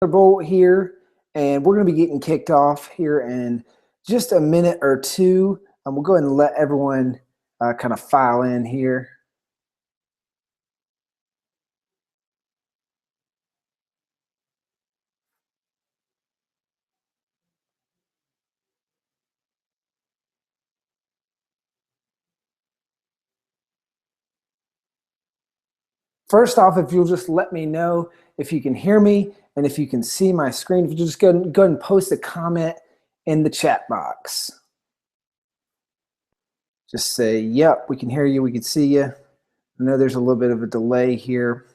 Bolt here, and we're going to be getting kicked off here in just a minute or two. We'll go ahead and let everyone kind of file in here. First off, if you'll just let me know if you can hear me and if you can see my screen, if you just go ahead and post a comment in the chat box. Just say, yep, we can hear you, we can see you. I know there's a little bit of a delay here.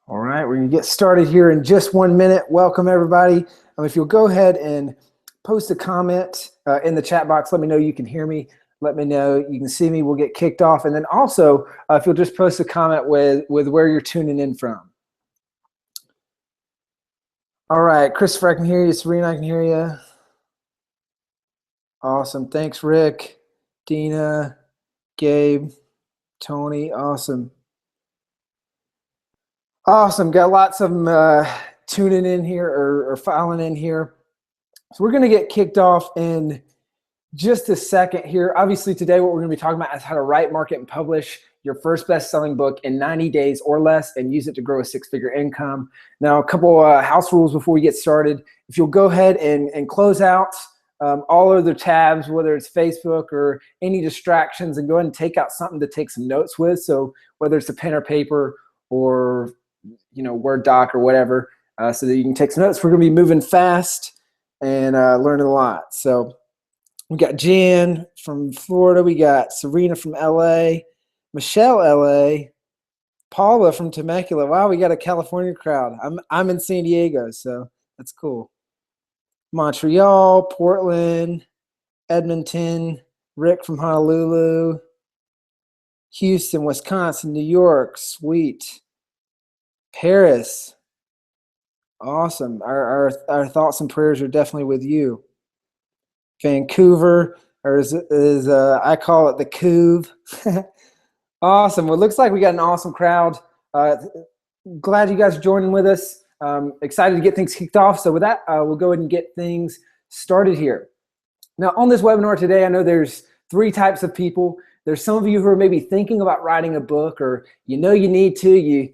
All right, we're going to get started here in just 1 minute. Welcome, everybody. If you'll go ahead and post a comment in the chat box, let me know you can hear me. Let me know you can see me. We'll get kicked off. And then also, if you'll just post a comment with where you're tuning in from. All right, Christopher, I can hear you. Serena, I can hear you. Awesome. Thanks, Rick, Dina, Gabe, Tony. Awesome. Awesome. Got lots of them tuning in here or filing in here. So we're going to get kicked off in just a second here. Obviously, today what we're going to be talking about is how to write, market, and publish your first best-selling book in 90 days or less and use it to grow a six-figure income. Now, a couple house rules before we get started. If you'll go ahead and close out all other tabs, whether it's Facebook or any distractions, and go ahead and take out something to take some notes with. So whether it's a pen or paper or Word doc or whatever, so that you can take some notes. We're going to be moving fast and learning a lot. So we got Jan from Florida. We got Serena from LA, Michelle, LA, Paula from Temecula. Wow, we got a California crowd. I'm in San Diego, so that's cool. Montreal, Portland, Edmonton, Rick from Honolulu, Houston, Wisconsin, New York, sweet. Paris, awesome. Our thoughts and prayers are definitely with you. Vancouver, or as I call it, the Couve. Awesome. Well, it looks like we got an awesome crowd. Glad you guys are joining with us. Excited to get things kicked off. So with that, we'll go ahead and get things started here. Now, on this webinar today, I know there's 3 types of people. There's some of you who are maybe thinking about writing a book, or you need to.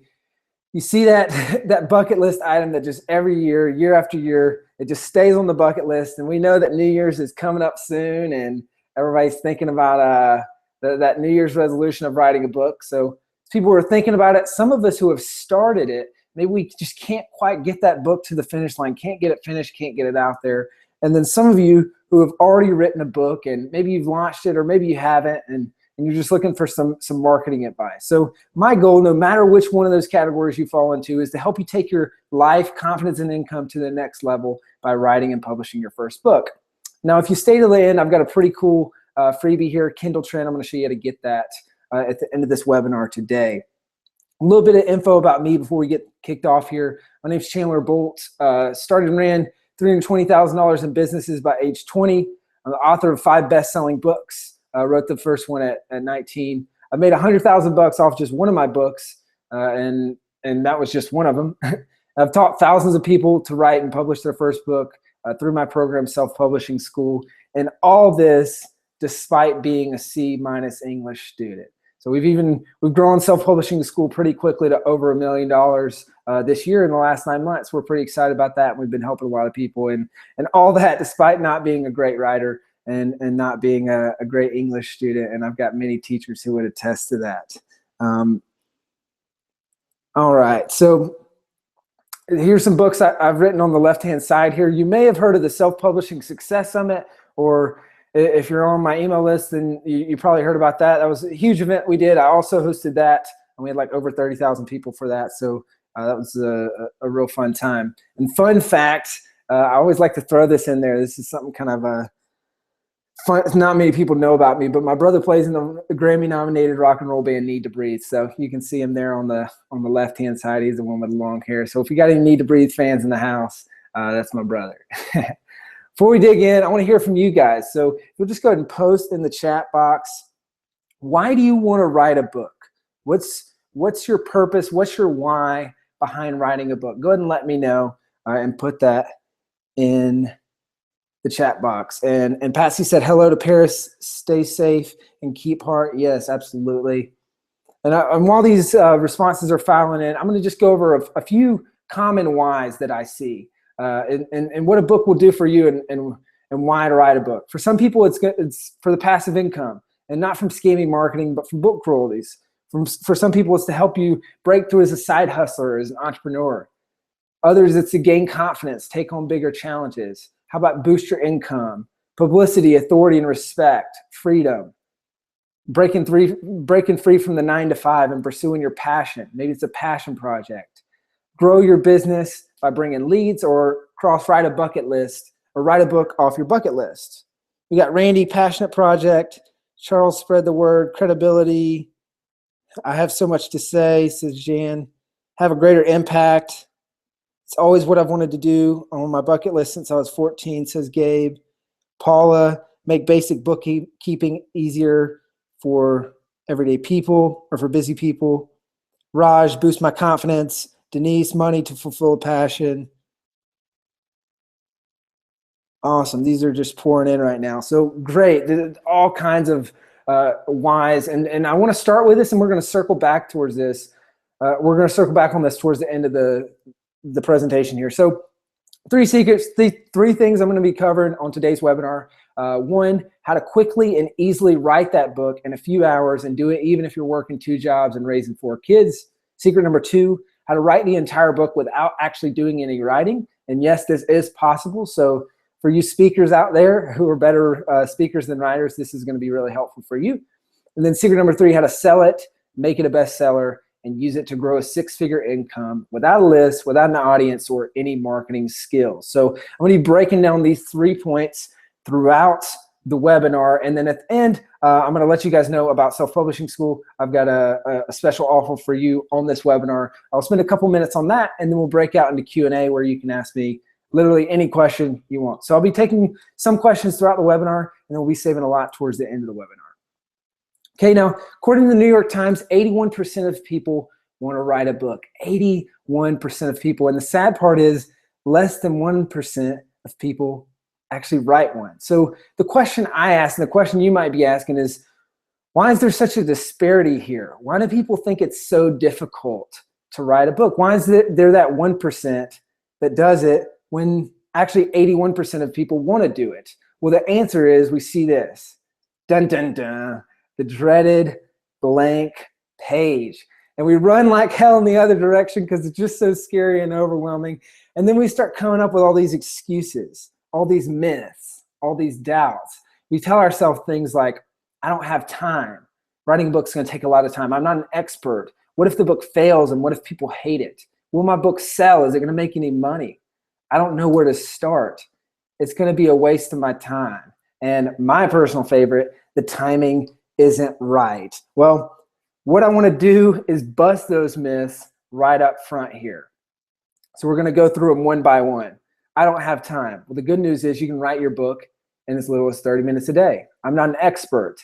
You see that bucket list item that just every year, year after year, it just stays on the bucket list. And we know that New Year's is coming up soon, and everybody's thinking about that New Year's resolution of writing a book. So people who are thinking about it, some of us who have started it, maybe we just can't quite get that book to the finish line, can't get it finished, can't get it out there. And then some of you who have already written a book, and maybe you've launched it or maybe you haven't, and you're just looking for some marketing advice. So my goal, no matter which one of those categories you fall into, is to help you take your life, confidence, and income to the next level by writing and publishing your first book. Now, if you stay to the end, I've got a pretty cool freebie here, Kindle Trend. I'm going to show you how to get that at the end of this webinar today. A little bit of info about me before we get kicked off here. My name's Chandler Bolt. Started and ran $320,000 in businesses by age 20. I'm the author of 5 best-selling books. Wrote the first one at 19. I made $100,000 off just one of my books, and that was just one of them. I've taught thousands of people to write and publish their first book through my program, Self-Publishing School, and all this despite being a C- English student. So we've grown Self-Publishing School pretty quickly to over $1 million this year in the last 9 months. We're pretty excited about that. We've been helping a lot of people, and all that despite not being a great writer and not being a great English student. And I've got many teachers who would attest to that. All right, so here's some books I've written on the left-hand side here. You may have heard of the Self-Publishing Success Summit, or if you're on my email list, then you probably heard about that. That was a huge event we did. I also hosted that, and we had like over 30,000 people for that. So that was a real fun time. And fun fact, I always like to throw this in there. This is something kind of fun. Not many people know about me, but my brother plays in the Grammy-nominated rock and roll band Need to Breathe. So you can see him there on the left-hand side. He's the one with the long hair. So if you got any Need to Breathe fans in the house, that's my brother. before we dig in, I want to hear from you guys. So you'll just go ahead and post in the chat box. Why do you want to write a book? What's your purpose? What's your why behind writing a book? Go ahead and let me know and put that in the chat box. And Patsy said, hello to Paris, stay safe and keep heart. Yes, absolutely. And while these responses are filing in, I'm going to just go over a few common whys that I see and what a book will do for you and why to write a book. For some people, it's for the passive income and not from scammy marketing, but from book royalties. For some people, it's to help you break through as a side hustler, as an entrepreneur. Others, it's to gain confidence, take on bigger challenges. How about boost your income, publicity, authority, and respect, freedom, breaking free from the 9-to-5 and pursuing your passion. Maybe it's a passion project. Grow your business by bringing leads or write a bucket list or write a book off your bucket list. We got Randy, passionate project. Charles, spread the word, credibility. I have so much to say, says Jan. Have a greater impact. It's always what I've wanted to do on my bucket list since I was 14, says Gabe. Paula, make basic bookkeeping easier for everyday people or for busy people. Raj, boost my confidence. Denise, money to fulfill a passion. Awesome. These are just pouring in right now. So great. There's all kinds of whys. And I want to start with this, and we're going to circle back towards this. We're going to circle back on this towards the end of the presentation here. So three secrets, three things I'm going to be covering on today's webinar. One, how to quickly and easily write that book in a few hours and do it even if you're working 2 jobs and raising 4 kids. Secret number 2, how to write the entire book without actually doing any writing. And yes, this is possible. So for you speakers out there who are better speakers than writers, this is going to be really helpful for you. And then secret number 3, how to sell it, make it a bestseller, and use it to grow a 6-figure income without a list, without an audience, or any marketing skills. So I'm going to be breaking down these 3 points throughout the webinar. And then at the end, I'm going to let you guys know about Self-Publishing School. I've got a special offer for you on this webinar. I'll spend a couple minutes on that, and then we'll break out into Q&A where you can ask me literally any question you want. So I'll be taking some questions throughout the webinar, and then we'll be saving a lot towards the end of the webinar. Okay, now, according to the New York Times, 81% of people want to write a book. 81% of people. And the sad part is less than 1% of people actually write one. So the question I ask, and the question you might be asking is, why is there such a disparity here? Why do people think it's so difficult to write a book? Why is there that 1% that does it when actually 81% of people want to do it? Well, the answer is we see this. Dun, dun, dun. The dreaded blank page. And we run like hell in the other direction because it's just so scary and overwhelming. And then we start coming up with all these excuses, all these myths, all these doubts. We tell ourselves things like, I don't have time. Writing a book's going to take a lot of time. I'm not an expert. What if the book fails and what if people hate it? Will my book sell? Is it going to make any money? I don't know where to start. It's going to be a waste of my time. And my personal favorite, the timing isn't right. Well, what I want to do is bust those myths right up front here. So we're going to go through them one by one. I don't have time. Well, the good news is you can write your book in as little as 30 minutes a day. I'm not an expert.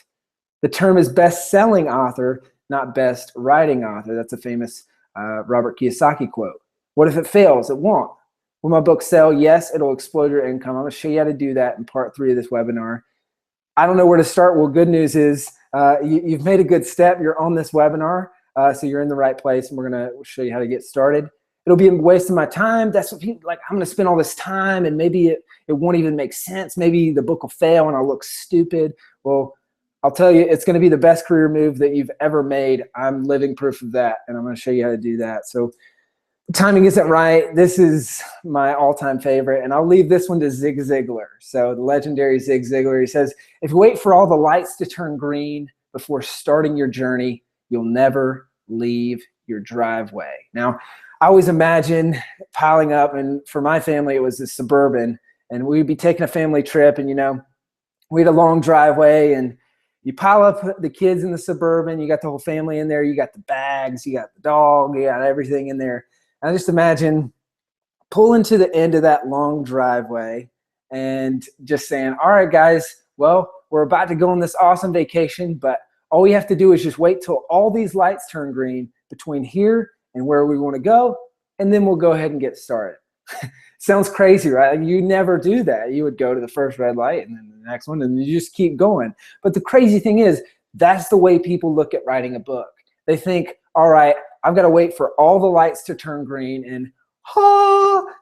The term is best-selling author, not best writing author. That's a famous Robert Kiyosaki quote. What if it fails? It won't. Will my book sell? Yes, it'll explode your income. I'm going to show you how to do that in part 3 of this webinar. I don't know where to start. Well, good news is you've made a good step. You're on this webinar, so you're in the right place, and we're going to show you how to get started. It'll be a waste of my time. That's what people like. I'm going to spend all this time, and maybe it won't even make sense. Maybe the book will fail, and I'll look stupid. Well, I'll tell you, it's going to be the best career move that you've ever made. I'm living proof of that, and I'm going to show you how to do that. So the timing isn't right. This is my all-time favorite, and I'll leave this one to Zig Ziglar. So the legendary Zig Ziglar, he says, if you wait for all the lights to turn green before starting your journey, you'll never leave your driveway. Now, I always imagine piling up, and for my family, it was a Suburban, and we'd be taking a family trip, and, you know, we had a long driveway, and you pile up the kids in the Suburban, you got the whole family in there, you got the bags, you got the dog, you got everything in there. And I just imagine pulling to the end of that long driveway, and just saying, all right, guys, well, we're about to go on this awesome vacation, but all we have to do is just wait till all these lights turn green between here and where we want to go, and then we'll go ahead and get started. Sounds crazy, right? Like, you never do that. You would go to the first red light and then the next one, and you just keep going. But the crazy thing is, that's the way people look at writing a book. They think, all right, I've got to wait for all the lights to turn green, and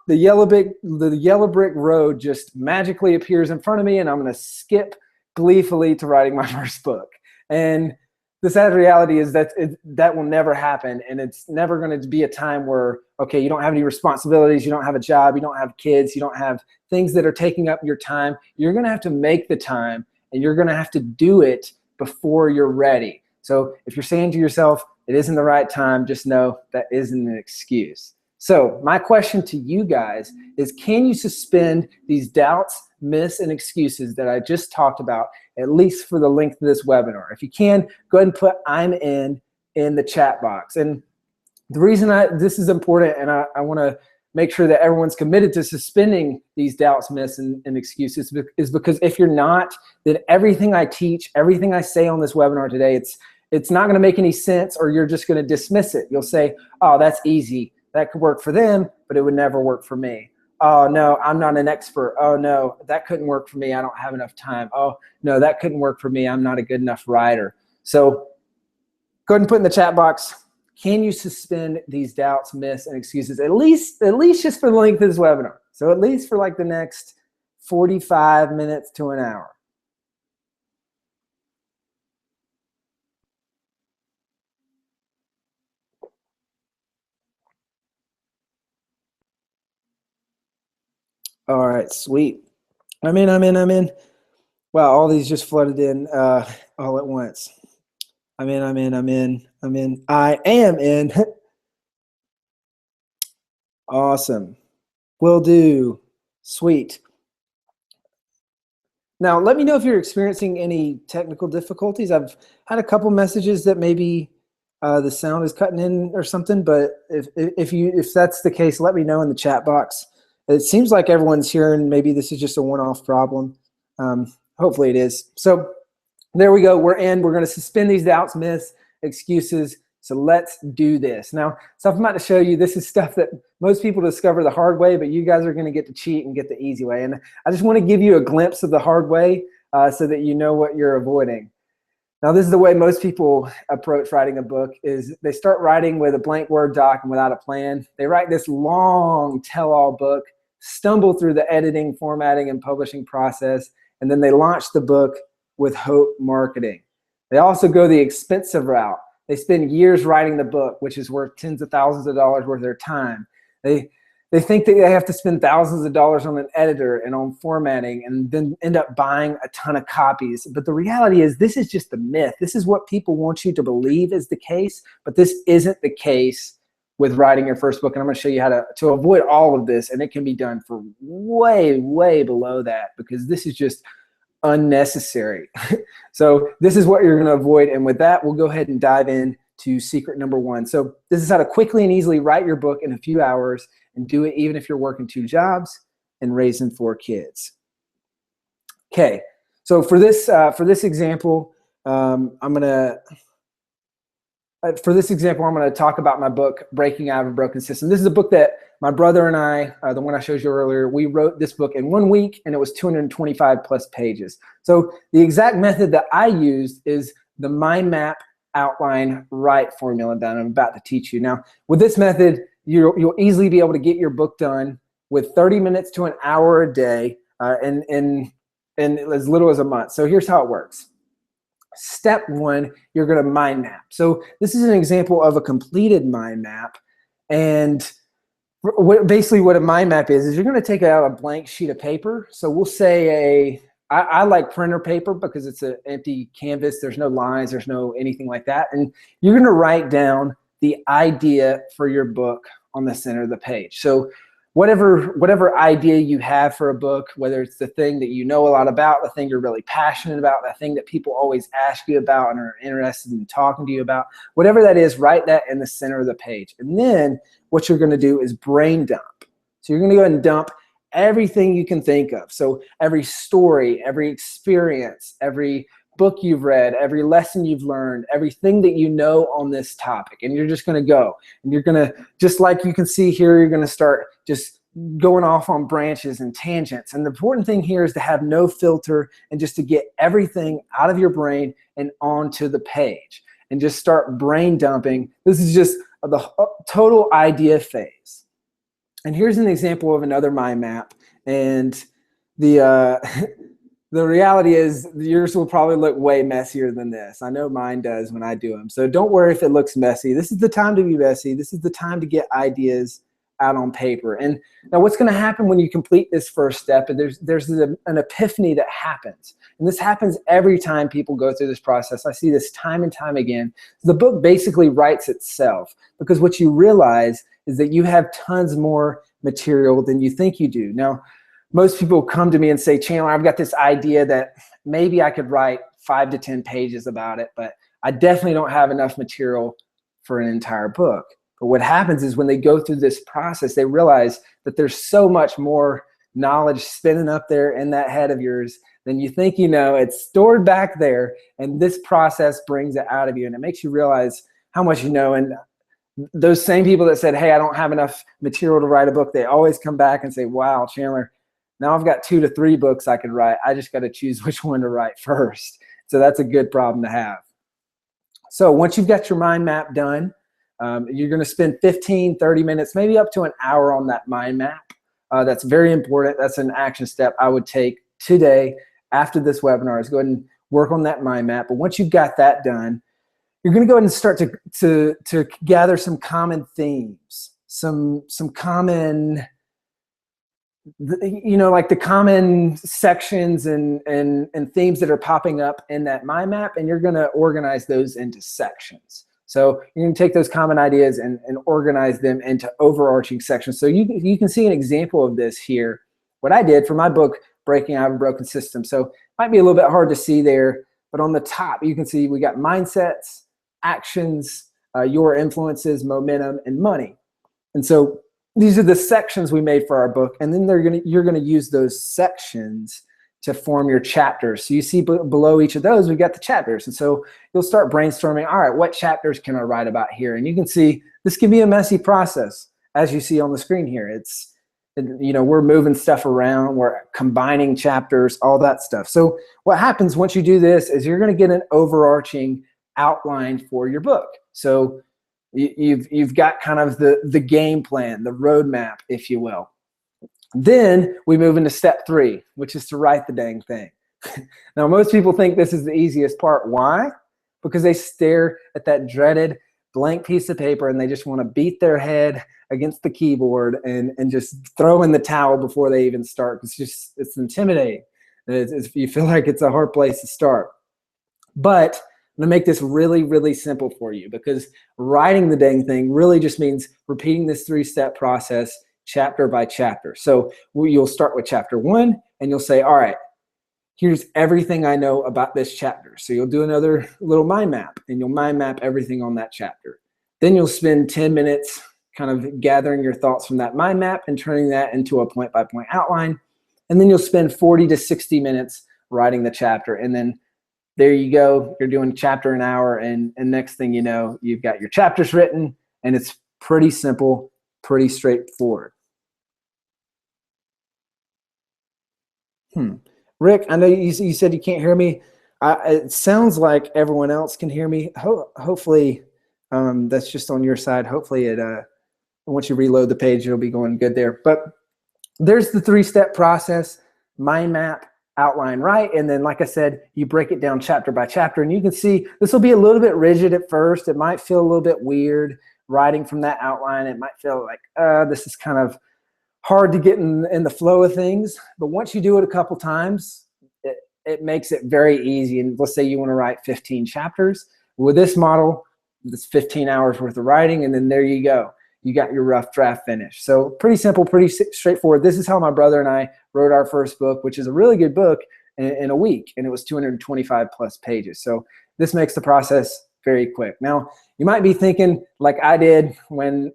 the yellow brick road just magically appears in front of me, and I'm going to skip gleefully to writing my first book. And the sad reality is that that will never happen, and it's never going to be a time where, okay, you don't have any responsibilities, you don't have a job, you don't have kids, you don't have things that are taking up your time. You're going to have to make the time, and you're going to have to do it before you're ready. So if you're saying to yourself, it isn't the right time, just know that isn't an excuse. So my question to you guys is, can you suspend these doubts, myths, and excuses that I just talked about, at least for the length of this webinar? If you can, go ahead and put "I'm in" the chat box. And the reason this is important, and I want to make sure that everyone's committed to suspending these doubts, myths, and excuses, is because if you're not, then everything I teach, everything I say on this webinar today, it's not going to make any sense, or you're just going to dismiss it. You'll say, oh, that's easy. That could work for them, but it would never work for me. Oh, no, I'm not an expert. Oh, no, that couldn't work for me. I don't have enough time. Oh, no, that couldn't work for me. I'm not a good enough writer. So go ahead and put in the chat box, can you suspend these doubts, myths, and excuses, at least just for the length of this webinar? So at least for like the next 45 minutes to an hour. All right, sweet. I'm in. Wow, all these just flooded in all at once. I'm in. I am in. Awesome. Will do. Sweet. Now, let me know if you're experiencing any technical difficulties. I've had a couple messages that maybe the sound is cutting in or something, but if that's the case, let me know in the chat box. It seems like everyone's here, and maybe this is just a one-off problem. Hopefully it is. So there we go. We're in. We're going to suspend these doubts, myths, excuses. So let's do this. Now, stuff I'm about to show you, this is stuff that most people discover the hard way, but you guys are going to get to cheat and get the easy way. And I just want to give you a glimpse of the hard way so that you know what you're avoiding. Now, this is the way most people approach writing a book, is they start writing with a blank Word doc and without a plan. They write this long tell-all book, stumble through the editing, formatting, and publishing process, and then they launch the book with hope marketing. They also go the expensive route. They spend years writing the book, which is worth tens of thousands of dollars worth of their time. They think that they have to spend thousands of dollars on an editor and on formatting, and then end up buying a ton of copies. But the reality is, this is just a myth. This is what people want you to believe is the case, but this isn't the case with writing your first book. And I'm going to show you how to avoid all of this, and it can be done for way, way below that, because this is just unnecessary. So this is what you're going to avoid. And with that, we'll go ahead and dive in to secret number one. So this is how to quickly and easily write your book in a few hours, and do it even if you're working 2 jobs and raising 4 kids. Okay, so for this example, I'm going to talk about my book, Breaking Out of a Broken System. This is a book that my brother and I, the one I showed you earlier, we wrote this book in 1 week, and it was 225 plus pages. So the exact method that I used is the mind map, outline, write formula that I'm about to teach you. Now, with this method, you'll easily be able to get your book done with 30 minutes to an hour a day in as little as a month. So here's how it works. Step 1, you're going to mind map. So this is an example of a completed mind map. And basically what a mind map is you're going to take out a blank sheet of paper. So we'll say I like printer paper because it's an empty canvas. There's no lines. There's no anything like that. And you're going to write down the idea for your book on the center of the page. So whatever idea you have for a book, whether it's the thing that you know a lot about, the thing you're really passionate about, the thing that people always ask you about and are interested in talking to you about, whatever that is, write that in the center of the page. And then what you're going to do is brain dump. So you're going to go ahead and dump everything you can think of. So every story, every experience, every book you've read, every lesson you've learned, everything that you know on this topic. And you're just going to go. And you're going to, just like you can see here, you're going to start just going off on branches and tangents. And the important thing here is to have no filter and just to get everything out of your brain and onto the page. And just start brain dumping. This is just the total idea phase. And here's an example of another mind map. And the the reality is yours will probably look way messier than this. I know mine does when I do them. So don't worry if it looks messy. This is the time to be messy. This is the time to get ideas out on paper. And now what's going to happen when you complete this first step, there's an epiphany that happens. And this happens every time people go through this process. I see this time and time again. The book basically writes itself, because what you realize is that you have tons more material than you think you do. Now, most people come to me and say, Chandler, I've got this idea that maybe I could write 5 to 10 pages about it, but I definitely don't have enough material for an entire book. But what happens is when they go through this process, they realize that there's so much more knowledge spinning up there in that head of yours than you think you know. It's stored back there, and this process brings it out of you, and it makes you realize how much you know. And those same people that said, hey, I don't have enough material to write a book, they always come back and say, wow, Chandler, now I've got 2 to 3 books I could write. I just got to choose which one to write first. So that's a good problem to have. So once you've got your mind map done, you're going to spend 15, 30 minutes, maybe up to an hour on that mind map. That's very important. That's an action step I would take today after this webinar, is go ahead and work on that mind map. But once you've got that done, you're going to go ahead and start to gather some common themes, some common, you know, like the common sections and themes that are popping up in that mind map, and you're going to organize those into sections. So you're going to take those common ideas and organize them into overarching sections. So you can see an example of this here, what I did for my book, Breaking Out of a Broken System. So it might be a little bit hard to see there, but on the top, you can see we got mindsets, actions, your influences, momentum, and money. And so these are the sections we made for our book, and then you're gonna use those sections to form your chapters. So you see below each of those, we've got the chapters. And so you'll start brainstorming, all right, what chapters can I write about here? And you can see this can be a messy process, as you see on the screen here. It's, you know, we're moving stuff around, we're combining chapters, all that stuff. So what happens once you do this is you're gonna get an overarching outline for your book. So you've got kind of the game plan, the roadmap, if you will. Then we move into step 3, which is to write the dang thing. Now, most people think this is the easiest part. Why? Because they stare at that dreaded blank piece of paper and they just want to beat their head against the keyboard and just throw in the towel before they even start. It's intimidating. You feel like it's a hard place to start. But I'm gonna make this really, really simple for you, because writing the dang thing really just means repeating this 3-step process chapter by chapter. So you'll start with chapter 1 and you'll say, all right, here's everything I know about this chapter. So you'll do another little mind map and you'll mind map everything on that chapter. Then you'll spend 10 minutes kind of gathering your thoughts from that mind map and turning that into a point-by-point outline. And then you'll spend 40 to 60 minutes writing the chapter. And then there you go, you're doing chapter an hour, and next thing you know, you've got your chapters written, and it's pretty simple, pretty straightforward. Rick, I know you said you can't hear me. It sounds like everyone else can hear me. Hopefully, that's just on your side. Hopefully, once you reload the page, it'll be going good there. But there's the 3-step process: mind map, outline, right? And then, like I said, you break it down chapter by chapter, and you can see this will be a little bit rigid at first. It might feel a little bit weird writing from that outline. It might feel like, this is kind of hard to get in the flow of things. But once you do it a couple times, it makes it very easy. And let's say you want to write 15 chapters. With this model, it's 15 hours worth of writing, and then there you go. You got your rough draft finished. So pretty simple, pretty straightforward. This is how my brother and I wrote our first book, which is a really good book, in a week, and it was 225 plus pages. So this makes the process very quick. Now, you might be thinking, like I did when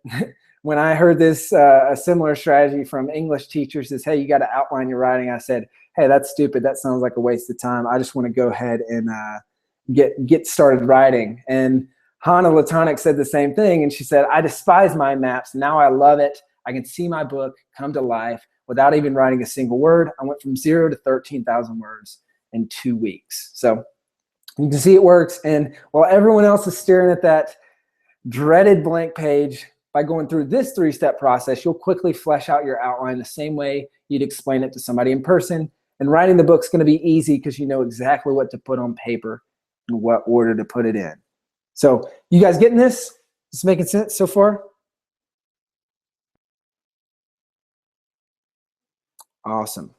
when I heard this, a similar strategy from English teachers is, hey, you got to outline your writing. I said, hey, that's stupid. That sounds like a waste of time. I just want to go ahead and get started writing. And Hannah Latonic said the same thing. And she said, I despise mind maps. Now I love it. I can see my book come to life without even writing a single word. I went from 0 to 13,000 words in 2 weeks. So you can see it works. And while everyone else is staring at that dreaded blank page, by going through this 3-step process, you'll quickly flesh out your outline the same way you'd explain it to somebody in person. And writing the book's going to be easy because you know exactly what to put on paper and what order to put it in. So you guys getting this? Is this making sense so far? Awesome.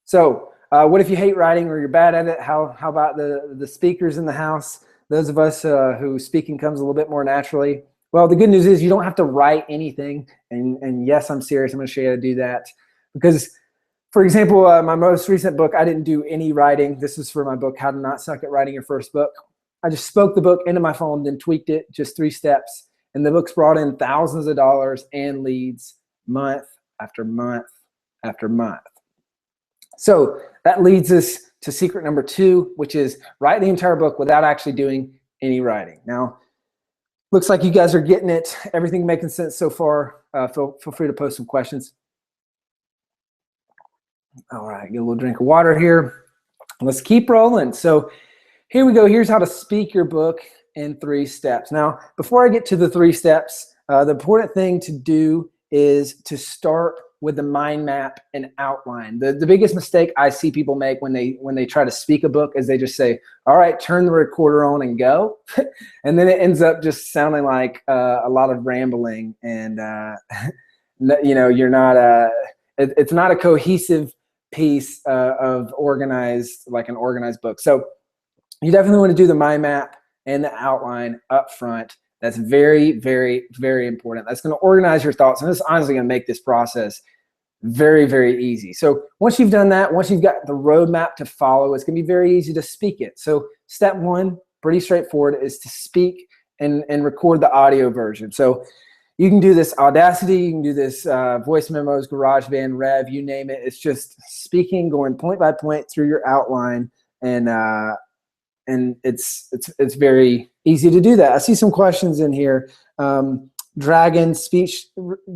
So what if you hate writing or you're bad at it? How about the speakers in the house? Those of us who speaking comes a little bit more naturally. Well, the good news is you don't have to write anything. And yes, I'm serious. I'm going to show you how to do that. Because, for example, my most recent book, I didn't do any writing. This is for my book, How to Not Suck at Writing Your First Book. I just spoke the book into my phone, then tweaked it, just 3 steps. And the book's brought in thousands of dollars and leads month after month after month. So that leads us to secret number 2, which is write the entire book without actually doing any writing. Now, looks like you guys are getting it. Everything making sense so far. Feel free to post some questions. All right, get a little drink of water here. Let's keep rolling. So here we go. Here's how to speak your book in 3 steps. Now, before I get to the 3 steps, the important thing to do is to start with the mind map and outline. The biggest mistake I see people make when they try to speak a book is they just say, all right, turn the recorder on and go. And then it ends up just sounding like a lot of rambling and, you know, you're not, it's not a cohesive piece of organized, like an organized book. So you definitely want to do the mind map and the outline up front. That's very, very, very important. That's going to organize your thoughts, and it's honestly going to make this process very, very easy. So once you've done that, once you've got the roadmap to follow, it's going to be very easy to speak it. So step 1, pretty straightforward, is to speak and record the audio version. So you can do this Audacity, you can do this voice memos, GarageBand, Rev, you name it. It's just speaking, going point by point through your outline, and it's very easy to do that. I see some questions in here. Dragon, speech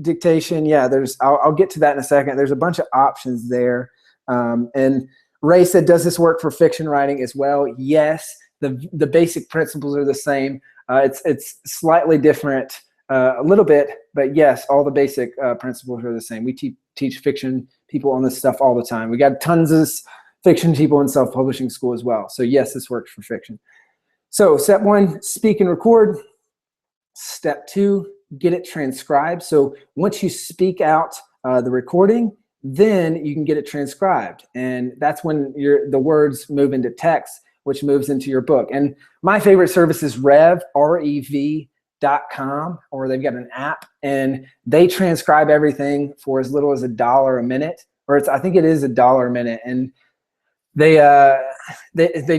dictation. Yeah, I'll get to that in a second. There's a bunch of options there. And Ray said, does this work for fiction writing as well? Yes, the basic principles are the same. It's slightly different a little bit, but yes, all the basic principles are the same. We teach fiction people on this stuff all the time. We got tons of fiction people in self-publishing school as well. So yes, this works for fiction. So step 1, speak and record. Step 2, get it transcribed. So once you speak out the recording, then you can get it transcribed. And that's when the words move into text, which moves into your book. And my favorite service is Rev, REV.com, or they've got an app, and they transcribe everything for as little as $1 a minute, or I think it is $1 a minute. And they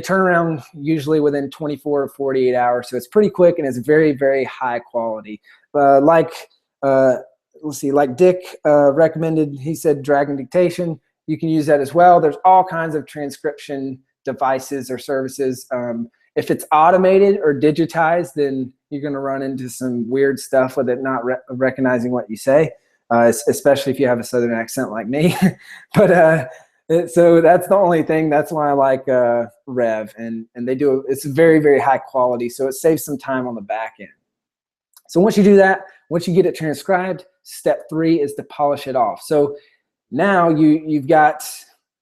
turn around usually within 24 to 48 hours. So it's pretty quick, and it's very, very high quality. Let's see, like Dick recommended, he said Dragon Dictation. You can use that as well. There's all kinds of transcription devices or services. If it's automated or digitized, then you're going to run into some weird stuff with it not recognizing what you say, especially if you have a Southern accent like me. But so that's the only thing. That's why I like Rev, and it's very, very high quality, so it saves some time on the back end. So once you do that, once you get it transcribed, step 3 is to polish it off. So now you've got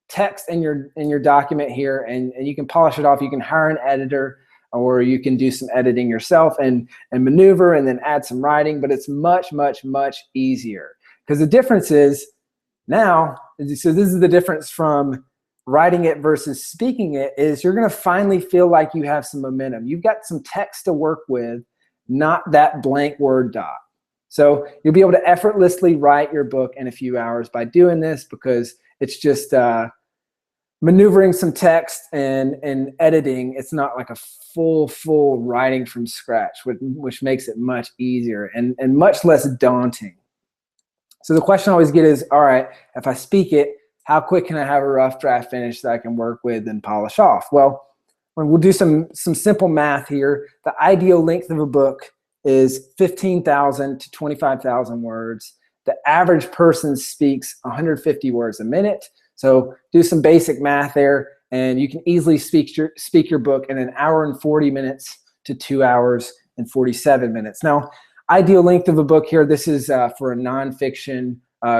text in your document here, and you can polish it off. You can hire an editor, or you can do some editing yourself and maneuver and then add some writing, but it's much, much, much easier. Because the difference is now, so this is the difference from writing it versus speaking it, is you're going to finally feel like you have some momentum. You've got some text to work with, not that blank Word doc. So you'll be able to effortlessly write your book in a few hours by doing this, because it's just maneuvering some text and editing. It's not like a full writing from scratch, which makes it much easier and much less daunting. So the question I always get is, all right, if I speak it, how quick can I have a rough draft finished that I can work with and polish off? Well, we'll do some simple math here. The ideal length of a book is 15,000 to 25,000 words. The average person speaks 150 words a minute. So do some basic math there, and you can easily speak your book in an hour and 40 minutes to 2 hours and 47 minutes. Now, ideal length of a book here, this is for a nonfiction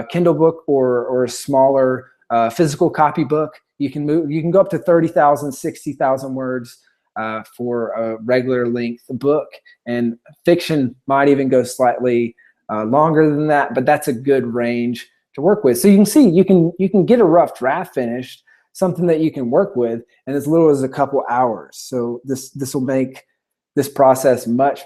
Kindle book or a smaller physical copy book. You can go up to 30,000, 60,000 words for a regular length book, and fiction might even go slightly longer than that, but that's a good range to work with. So you can see you can get a rough draft finished, something that you can work with in as little as a couple hours. So this will make this process much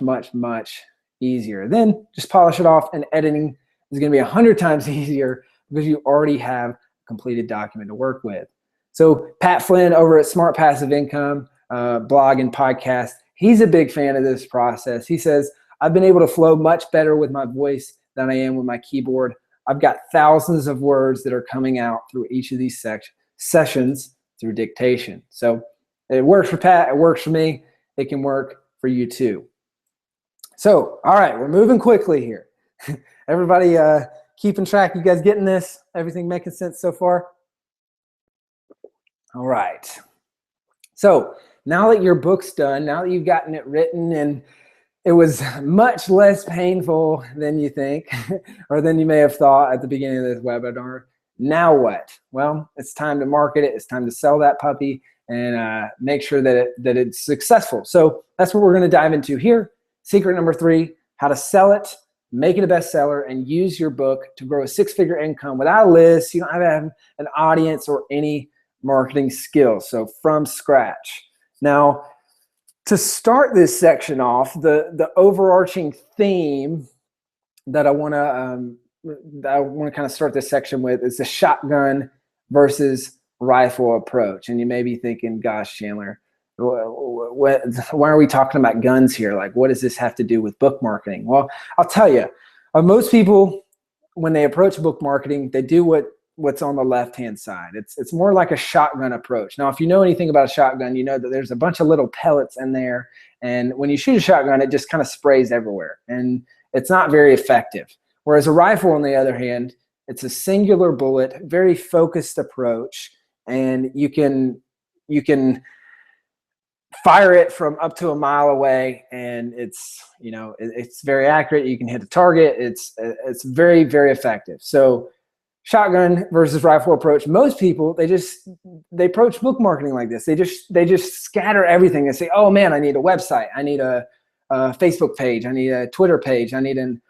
easier. Then just polish it off, and editing is going to be 100 times easier because you already have a completed document to work with. So Pat Flynn over at Smart Passive Income blog and podcast, he's a big fan of this process. He says, I've been able to flow much better with my voice than I am with my keyboard. I've got thousands of words that are coming out through each of these sessions through dictation. So it works for Pat, it works for me, it can work for you too. So, all right, we're moving quickly here. Everybody keeping track? You guys getting this? Everything making sense so far? All right. So now that your book's done, now that you've gotten it written and it was much less painful than you think or than you may have thought at the beginning of this webinar, now what? Well, it's time to market it. It's time to sell that puppy and make sure that it's successful. So that's what we're going to dive into here. Secret number 3, how to sell it, make it a bestseller, and use your book to grow a 6-figure income without a list. You don't have to have an audience or any marketing skills. So from scratch. Now, to start this section off, the overarching theme that I want to kind of start this section with is the shotgun versus rifle approach. And you may be thinking, gosh, Chandler, why are we talking about guns here? Like, what does this have to do with book marketing? Well, I'll tell you, most people, when they approach book marketing, they do what's on the left-hand side. It's more like a shotgun approach. Now, if you know anything about a shotgun, you know that there's a bunch of little pellets in there, and when you shoot a shotgun, it just kind of sprays everywhere, and it's not very effective. Whereas a rifle, on the other hand, it's a singular bullet, very focused approach, and you can fire it from up to a mile away, and it's very accurate. You can hit the target. It's very effective. So shotgun versus rifle approach. Most people, they approach book marketing like this. They just scatter everything and say, oh man, I need a website, I need a Facebook page, I need a Twitter page, I need an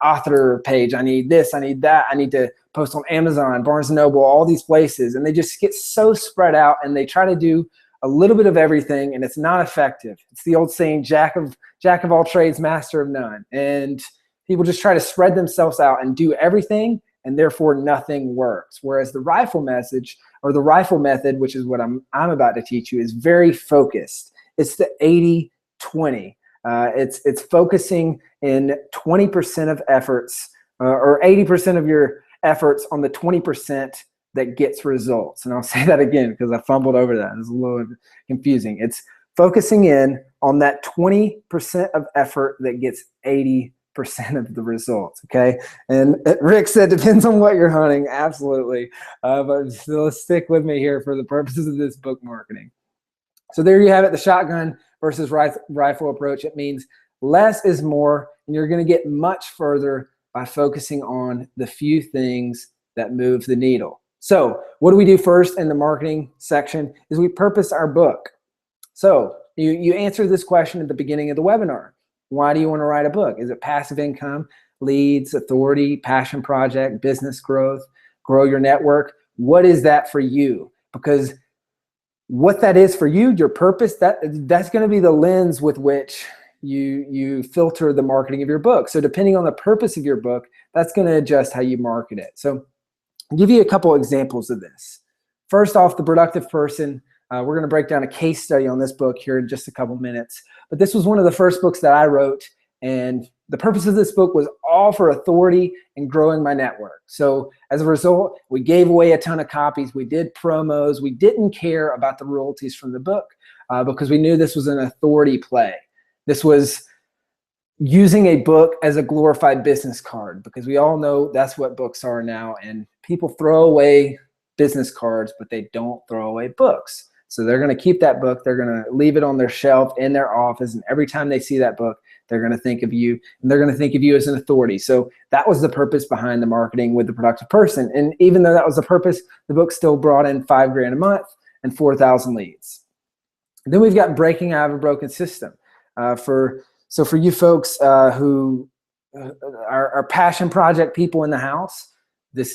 author page, I need this, I need that, I need to post on Amazon, Barnes & Noble, all these places, and they just get so spread out, and they try to do a little bit of everything, and it's not effective. It's the old saying, jack of all trades, master of none. And people just try to spread themselves out and do everything, and therefore nothing works. Whereas the rifle message, or the rifle method, which is what I'm about to teach you, is very focused. It's the 80-20. It's focusing in 20% of efforts, or 80% of your efforts on the 20% that gets results. And I'll say that again because I fumbled over that. It's a little confusing. It's focusing in on that 20% of effort that gets 80% of the results, okay? And Rick said, depends on what you're hunting. Absolutely. But still stick with me here for the purposes of this book marketing. So there you have it, the shotgun versus rifle approach. It means less is more, and you're going to get much further by focusing on the few things that move the needle. So what do we do first in the marketing section is we purpose our book. So you answer this question at the beginning of the webinar. Why do you want to write a book? Is it passive income, leads, authority, passion project, business growth, grow your network? What is that for you? Because what that is for you, your purpose, that's going to be the lens with which you filter the marketing of your book. So depending on the purpose of your book, that's going to adjust how you market it. So I'll give you a couple examples of this. first off, The Productive Person. We're going to break down a case study on this book here in just a couple minutes. But this was one of the first books that I wrote, and the purpose of this book was all for authority and growing my network. So as a result, we gave away a ton of copies. We did promos. We didn't care about the royalties from the book because we knew this was an authority play. This was using a book as a glorified business card, because we all know that's what books are now, and people throw away business cards, but they don't throw away books. So they're going to keep that book, they're going to leave it on their shelf in their office, and every time they see that book, they're going to think of you, and they're going to think of you as an authority. So that was the purpose behind the marketing with The Productive Person. And even though that was the purpose, the book still brought in $5,000 a month and 4,000 leads. And then we've got Breaking Out of a Broken System. So for you folks who are passion project people in the house, this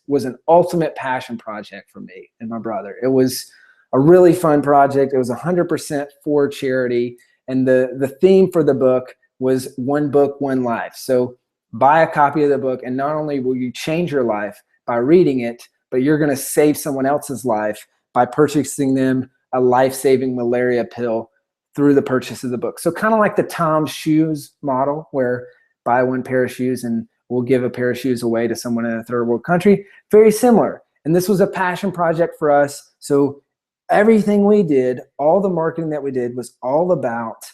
was an ultimate passion project for me and my brother. It was a really fun project. It was 100% for charity. And the theme for the book was one book, one life. So buy a copy of the book, and not only will you change your life by reading it, but you're going to save someone else's life by purchasing them a life-saving malaria pill through the purchase of the book. So kind of like the Tom's Shoes model, where buy one pair of shoes and we'll give a pair of shoes away to someone in a third world country. Very similar. And this was a passion project for us. So everything we did, all the marketing that we did, was all about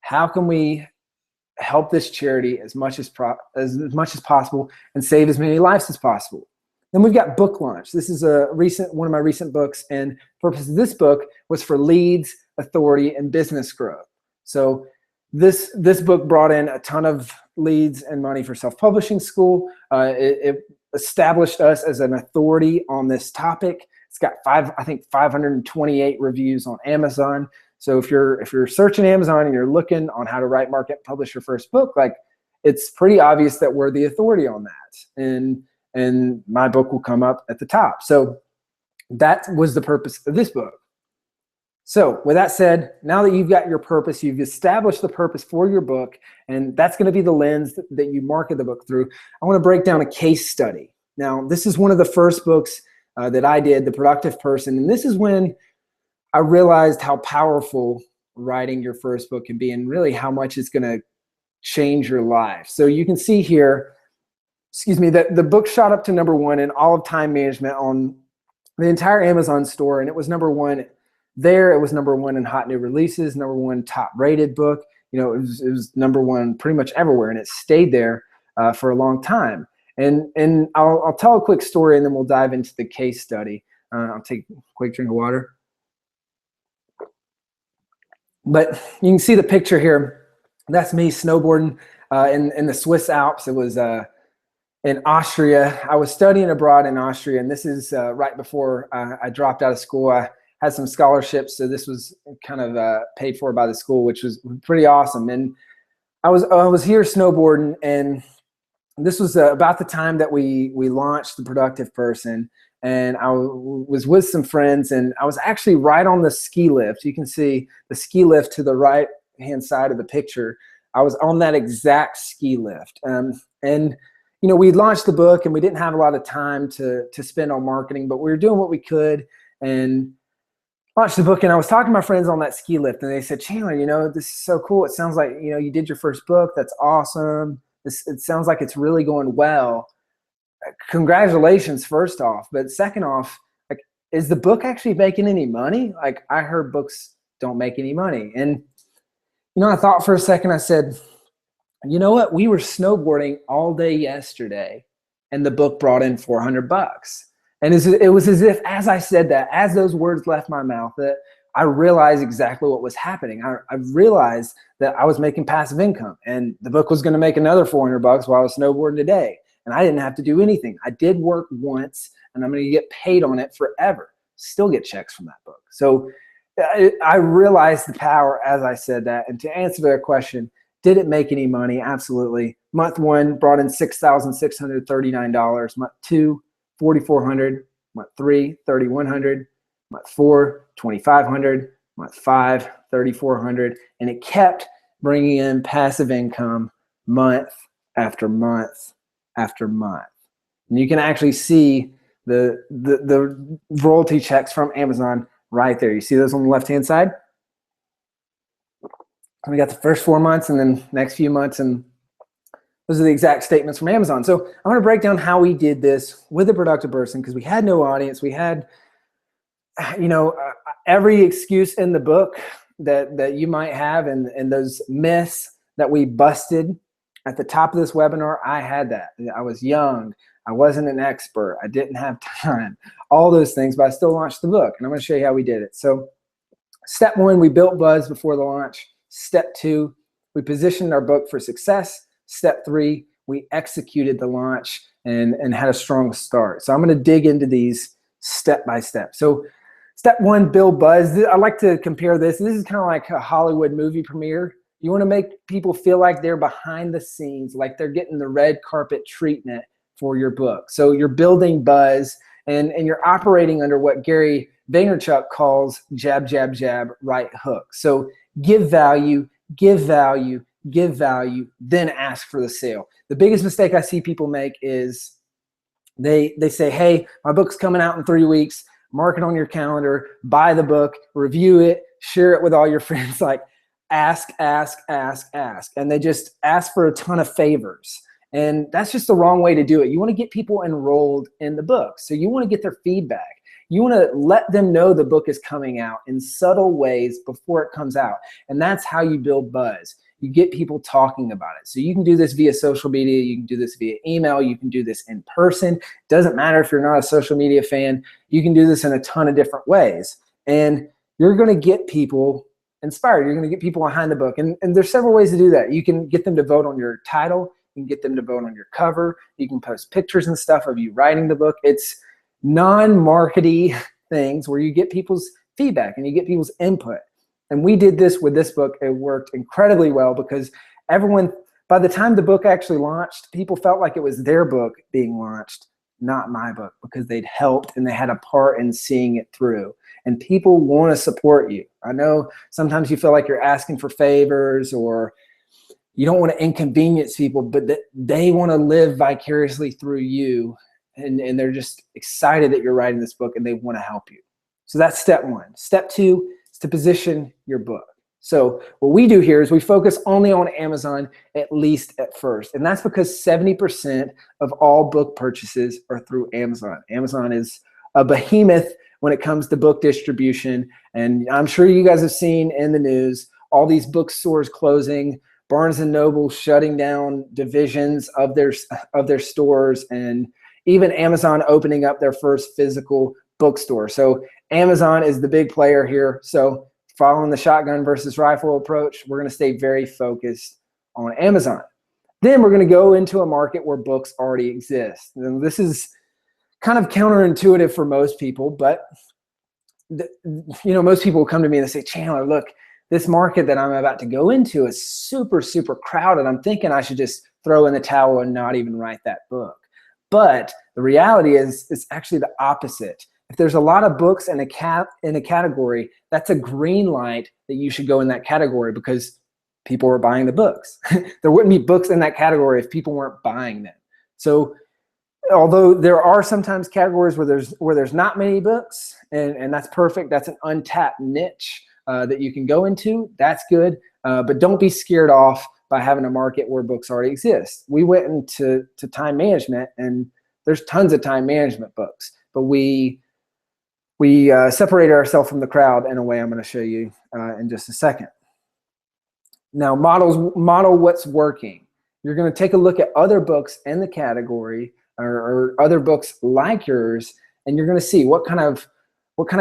how can we help this charity as much as possible and save as many lives as possible. Then we've got book launch. This is one of my recent books, and the purpose of this book was for leads, authority, and business growth. So this book brought in a ton of leads and money for self-publishing school. It established us as an authority on this topic. It's got 528 reviews on Amazon. So if you're searching Amazon and you're looking on how to write, market, publish your first book, like, it's pretty obvious that we're the authority on that. And my book will come up at the top. So that was the purpose of this book. So with that said, now that you've got your purpose, you've established the purpose for your book, and that's going to be the lens that you market the book through, I want to break down a case study. Now, this is one of the first books that I did, The Productive Person, and this is when I realized how powerful writing your first book can be, and really how much it's going to change your life. So you can see here, that the book shot up to #1 in all of time management on the entire Amazon store, and it was #1 there. It was #1 in hot new releases, #1 top rated book. It was #1 pretty much everywhere, and it stayed there for a long time. And I'll tell a quick story, and then we'll dive into the case study. I'll take a quick drink of water. But you can see the picture here. That's me snowboarding in the Swiss Alps. It was in Austria. I was studying abroad in Austria, and this is right before I dropped out of school. I had some scholarships, so this was kind of paid for by the school, which was pretty awesome. And I was here snowboarding, and this was about the time that we launched The Productive Person, and I was with some friends, and I was actually right on the ski lift. You can see the ski lift to the right-hand side of the picture. I was on that exact ski lift. And we launched the book, and we didn't have a lot of time to spend on marketing, but we were doing what we could and launched the book. And I was talking to my friends on that ski lift, and they said, Chandler, this is so cool. It sounds like, you did your first book. That's awesome. It sounds like it's really going well. Congratulations, first off. But second off, like, is the book actually making any money? Like, I heard books don't make any money. And, I thought for a second. I said, you know what? We were snowboarding all day yesterday, and the book brought in $400. And it was as if, as I said that, as those words left my mouth, that I realized exactly what was happening. I realized that I was making passive income, and the book was going to make another $400 while I was snowboarding today. And I didn't have to do anything. I did work once, and I'm going to get paid on it forever. Still get checks from that book. So I realized the power as I said that. And to answer that question, did it make any money? Absolutely. Month 1 brought in $6,639. Month 2, $4,400. Month 3, $3,100. Month 4, $2,500. Month 5, $3,400. And it kept bringing in passive income month after month after month. And you can actually see the royalty checks from Amazon right there. You see those on the left-hand side? We got the first 4 months and then next few months, and those are the exact statements from Amazon. So I'm going to break down how we did this with a productive person, because we had no audience. We had, every excuse in the book that you might have, and those myths that we busted at the top of this webinar. I had that. I was young. I wasn't an expert. I didn't have time. All those things, but I still launched the book, and I'm going to show you how we did it. So step 1, we built buzz before the launch. Step 2, we positioned our book for success. Step 3, we executed the launch and had a strong start. So I'm going to dig into these step by step. So step 1, build buzz. I like to compare this. This is kind of like a Hollywood movie premiere. You want to make people feel like they're behind the scenes, like they're getting the red carpet treatment for your book. So you're building buzz, and you're operating under what Gary Vaynerchuk calls jab, jab, jab, right hook. So give value, give value, give value, then ask for the sale. The biggest mistake I see people make is they say, hey, my book's coming out in 3 weeks. Mark it on your calendar, buy the book, review it, share it with all your friends. Like, ask, ask, ask, ask. And they just ask for a ton of favors. And that's just the wrong way to do it. You want to get people enrolled in the book. So you want to get their feedback. You want to let them know the book is coming out in subtle ways before it comes out. And that's how you build buzz. You get people talking about it. So you can do this via social media. You can do this via email. You can do this in person. Doesn't matter if you're not a social media fan. You can do this in a ton of different ways. And you're going to get people inspired. You're going to get people behind the book. And there's several ways to do that. You can get them to vote on your title. You can get them to vote on your cover. You can post pictures and stuff of you writing the book. It's non-markety things where you get people's feedback and you get people's input. And we did this with this book. It worked incredibly well because everyone, by the time the book actually launched, people felt like it was their book being launched, not my book, because they'd helped and they had a part in seeing it through. And people want to support you. I know sometimes you feel like you're asking for favors or you don't want to inconvenience people, but they want to live vicariously through you. And they're just excited that you're writing this book and they want to help you. So that's step 1. Step 2 is to position your book. So what we do here is we focus only on Amazon, at least at first. And that's because 70% of all book purchases are through Amazon. Amazon is a behemoth when it comes to book distribution. And I'm sure you guys have seen in the news all these bookstores closing, Barnes & Noble shutting down divisions of their stores, and even Amazon opening up their first physical bookstore. So Amazon is the big player here. So following the shotgun versus rifle approach, we're going to stay very focused on Amazon. Then we're going to go into a market where books already exist. And this is kind of counterintuitive for most people, but most people will come to me and they say, Chandler, look, this market that I'm about to go into is super, super crowded. I'm thinking I should just throw in the towel and not even write that book. But the reality is it's actually the opposite. If there's a lot of books in a category, that's a green light that you should go in that category because people are buying the books. There wouldn't be books in that category if people weren't buying them. So although there are sometimes categories where there's not many books, and that's perfect, that's an untapped niche that you can go into, that's good. But don't be scared off by having a market where books already exist. We went into time management, and there's tons of time management books, but we separated ourselves from the crowd in a way I'm going to show you in just a second. Now, model what's working. You're going to take a look at other books in the category or other books like yours, and you're going to see what kind of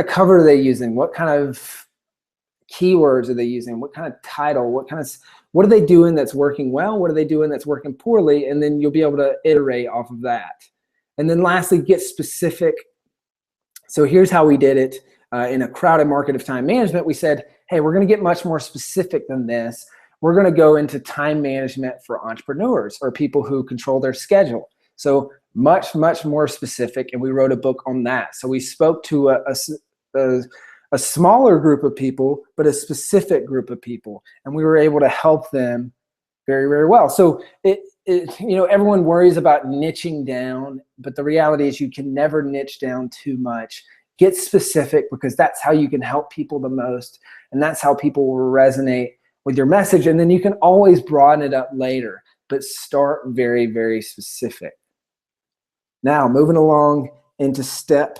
cover are they using, what kind of keywords are they using, what kind of title, what are they doing that's working well, what are they doing that's working poorly, and then you'll be able to iterate off of that. And then lastly, get specific. So here's how we did it in a crowded market of time management. We said, hey, we're going to get much more specific than this. We're going to go into time management for entrepreneurs or people who control their schedule. So much, much more specific, and we wrote a book on that. So we spoke to a smaller group of people, but a specific group of people, and we were able to help them very, very well. So everyone worries about niching down, but the reality is you can never niche down too much. Get specific, because that's how you can help people the most, and that's how people will resonate with your message. And then you can always broaden it up later, but start very, very specific. Now, moving along into step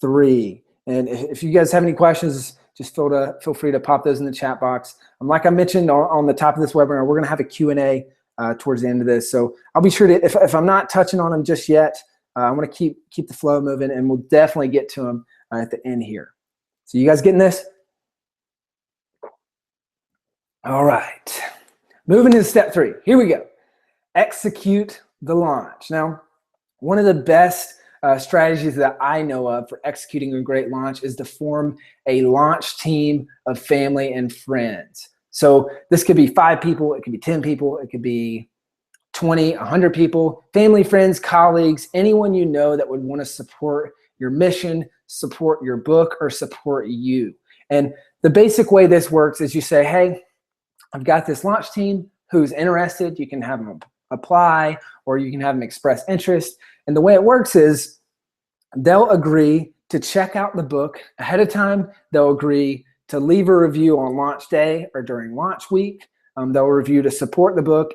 3. And if you guys have any questions, just feel free to pop those in the chat box. Like I mentioned on the top of this webinar, we're going to have a Q&A towards the end of this. So I'll be sure to, if I'm not touching on them just yet, I want to keep the flow moving, and we'll definitely get to them at the end here. So you guys getting this? All right. Moving into step 3. Here we go. Execute the launch. Now, one of the best strategies that I know of for executing a great launch is to form a launch team of family and friends. So this could be 5 people, it could be 10 people, it could be 20, 100 people, family, friends, colleagues, anyone you know that would want to support your mission, support your book, or support you. And the basic way this works is you say, hey, I've got this launch team who's interested. You can have them apply, or you can have them express interest. And the way it works is they'll agree to check out the book ahead of time. They'll agree to leave a review on launch day or during launch week. They'll review to support the book,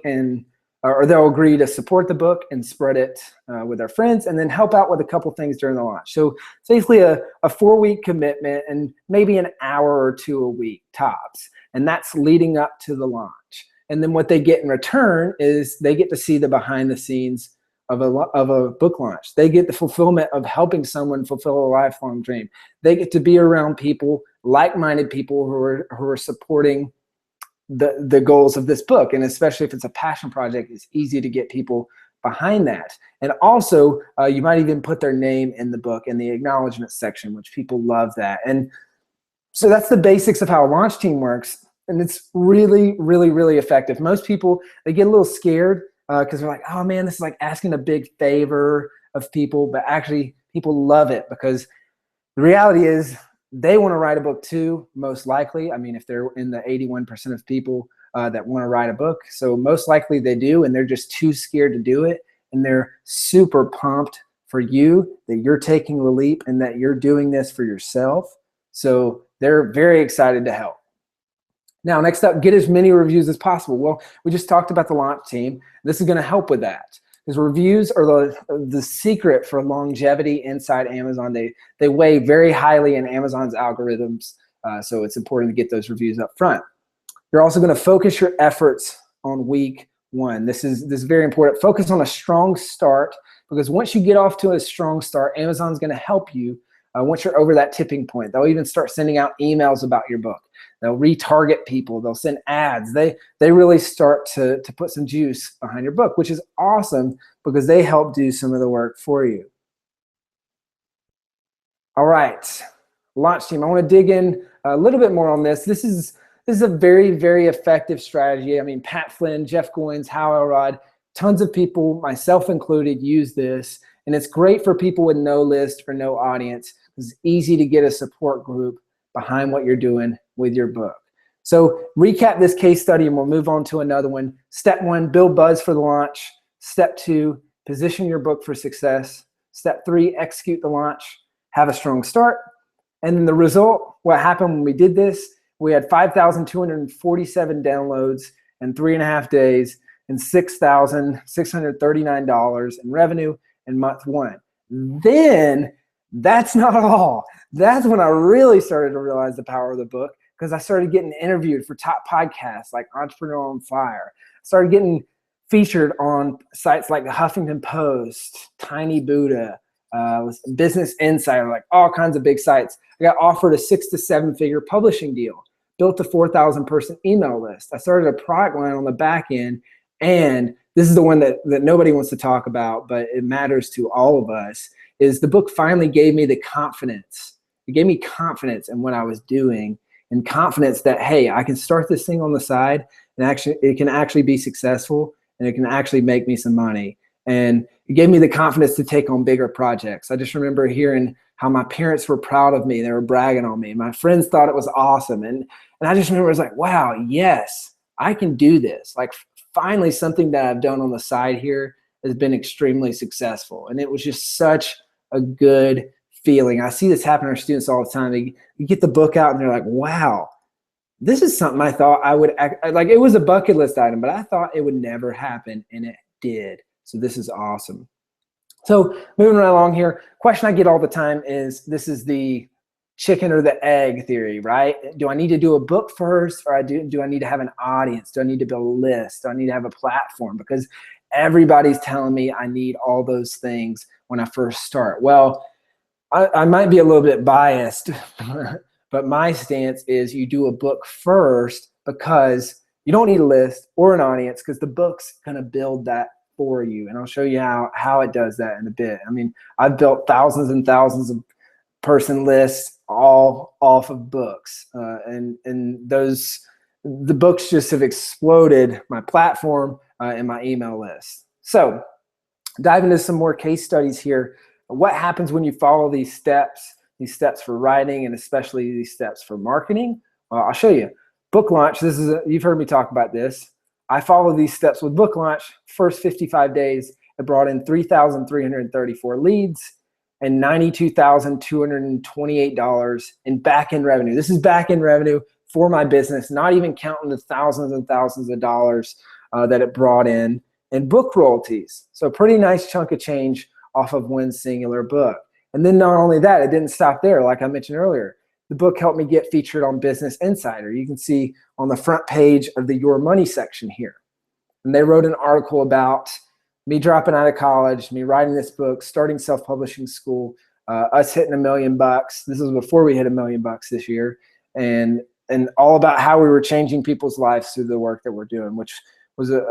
or they'll agree to support the book and spread it with their friends, and then help out with a couple things during the launch. So it's basically a 4-week commitment, and maybe an hour or 2 a week tops. And that's leading up to the launch. And then what they get in return is they get to see the behind the scenes of a book launch. They get the fulfillment of helping someone fulfill a lifelong dream. They get to be around people, like-minded people who are supporting the goals of this book. And especially if it's a passion project, it's easy to get people behind that. And also, you might even put their name in the book in the acknowledgement section, which people love that. And so that's the basics of how a launch team works. And it's really, really, really effective. Most people, they get a little scared because they're like, oh man, this is like asking a big favor of people. But actually, people love it, because the reality is they want to write a book too, most likely. I mean, if they're in the 81% of people that want to write a book. So most likely they do, and they're just too scared to do it. And they're super pumped for you that you're taking the leap and that you're doing this for yourself. So they're very excited to help. Now, next up, get as many reviews as possible. Well, we just talked about the launch team. This is going to help with that, because reviews are the secret for longevity inside Amazon. They weigh very highly in Amazon's algorithms, so it's important to get those reviews up front. You're also going to focus your efforts on week 1. This is very important. Focus on a strong start, because once you get off to a strong start, Amazon's going to help you once you're over that tipping point. They'll even start sending out emails about your book. They'll retarget people. They'll send ads. They really start to put some juice behind your book, which is awesome, because they help do some of the work for you. All right, launch team. I want to dig in a little bit more on this. This is a very, very effective strategy. I mean, Pat Flynn, Jeff Goins, Hal Elrod, tons of people, myself included, use this. And it's great for people with no list or no audience. It's easy to get a support group behind what you're doing with your book. So recap this case study, and we'll move on to another one. Step 1, build buzz for the launch. Step 2, position your book for success. Step 3, execute the launch. Have a strong start. And then the result, what happened when we did this, we had 5,247 downloads in 3.5 days and $6,639 in revenue in month 1. Then that's not all. That's when I really started to realize the power of the book, because I started getting interviewed for top podcasts like Entrepreneur on Fire. I started getting featured on sites like the Huffington Post, Tiny Buddha, Business Insider, like all kinds of big sites. I got offered a 6 to 7 figure publishing deal, built a 4,000 person email list. I started a product line on the back end, and this is the one that nobody wants to talk about, but it matters to all of us, is the book finally gave me the confidence. It gave me confidence in what I was doing, and confidence that, hey, I can start this thing on the side, and it can actually be successful, and it can actually make me some money. And it gave me the confidence to take on bigger projects. I just remember hearing how my parents were proud of me. They were bragging on me. My friends thought it was awesome. And I just remember, I was like, wow, yes, I can do this. Like, finally something that I've done on the side here has been extremely successful. And it was just such a good feeling. I see this happen to our students all the time. You get the book out and they're like, wow, this is something I thought I would like. It was a bucket list item, but I thought it would never happen, and it did. So this is awesome. So moving right along here, question I get all the time is, this is the chicken or the egg theory, right? Do I need to do a book first, or do I need to have an audience? Do I need to build a list? Do I need to have a platform? Because everybody's telling me I need all those things when I first start. Well, I might be a little bit biased, but my stance is you do a book first, because you don't need a list or an audience, because the book's going to build that for you. And I'll show you how it does that in a bit. I mean, I've built thousands and thousands of person lists all off of books. And the books just have exploded my platform and my email list. So dive into some more case studies here. What happens when you follow these steps for writing, and especially these steps for marketing? I'll show you. Book launch, you've heard me talk about this. I follow these steps with book launch. First 55 days, it brought in 3,334 leads and $92,228 in back-end revenue. This is back-end revenue for my business, not even counting the thousands and thousands of dollars that it brought in book royalties. So pretty nice chunk of change off of one singular book. And then not only that, it didn't stop there. Like I mentioned earlier, the book helped me get featured on Business Insider. You can see on the front page of the Your Money section here. And they wrote an article about me dropping out of college, me writing this book, starting self-publishing school, us hitting $1 million. This was before we hit $1 million this year. And all about how we were changing people's lives through the work that we're doing, which was a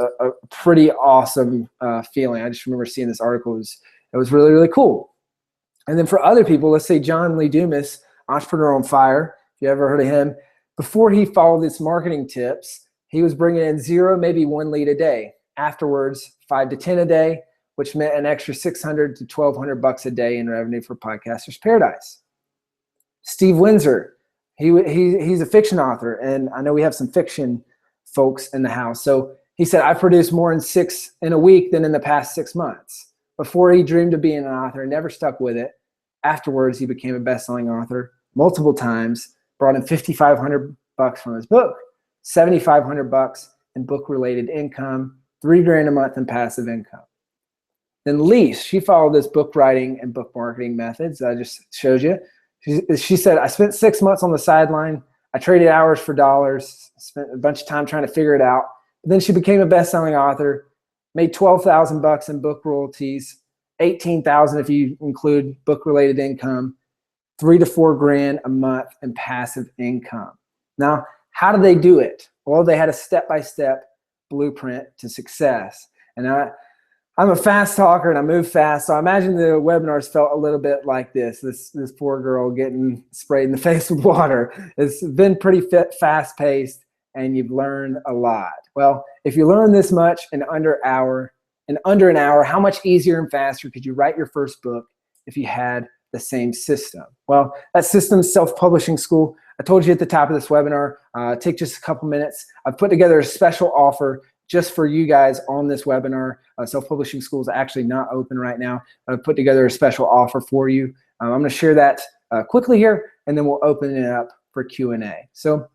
pretty awesome feeling. I just remember seeing this article. It was really, really cool. And then for other people, let's say John Lee Dumas, Entrepreneur on Fire, if you ever heard of him, before he followed his marketing tips, he was bringing in 0, maybe 1 lead a day. Afterwards, 5 to 10 a day, which meant an extra $600 to $1,200 a day in revenue for Podcasters Paradise. Steve Windsor, he's a fiction author, and I know we have some fiction folks in the house. So he said, I produced more in 6 in a week than in the past 6 months. Before he dreamed of being an author, never stuck with it. Afterwards, he became a best-selling author multiple times, brought in $5,500 from his book, $7,500 in book-related income, $3,000 a month in passive income. Then Lise, she followed this book writing and book marketing methods that I just showed you. She said, I spent 6 months on the sideline. I traded hours for dollars, spent a bunch of time trying to figure it out. But then she became a best-selling author, made $12,000 in book royalties, $18,000 if you include book-related income, $3,000 to $4,000 a month in passive income. Now, how did they do it? Well, they had a step-by-step blueprint to success. And I'm a fast talker and I move fast, so I imagine the webinars felt a little bit like this poor girl getting sprayed in the face with water. It's been pretty fast-paced, and you've learned a lot. Well, if you learn this much in under an hour, how much easier and faster could you write your first book if you had the same system? Well, that system is Self-Publishing School. I told you at the top of this webinar, take just a couple minutes. I've put together a special offer just for you guys on this webinar. Self-Publishing School is actually not open right now. I've put together a special offer for you. I'm going to share that quickly here, and then we'll open it up for Q&A. So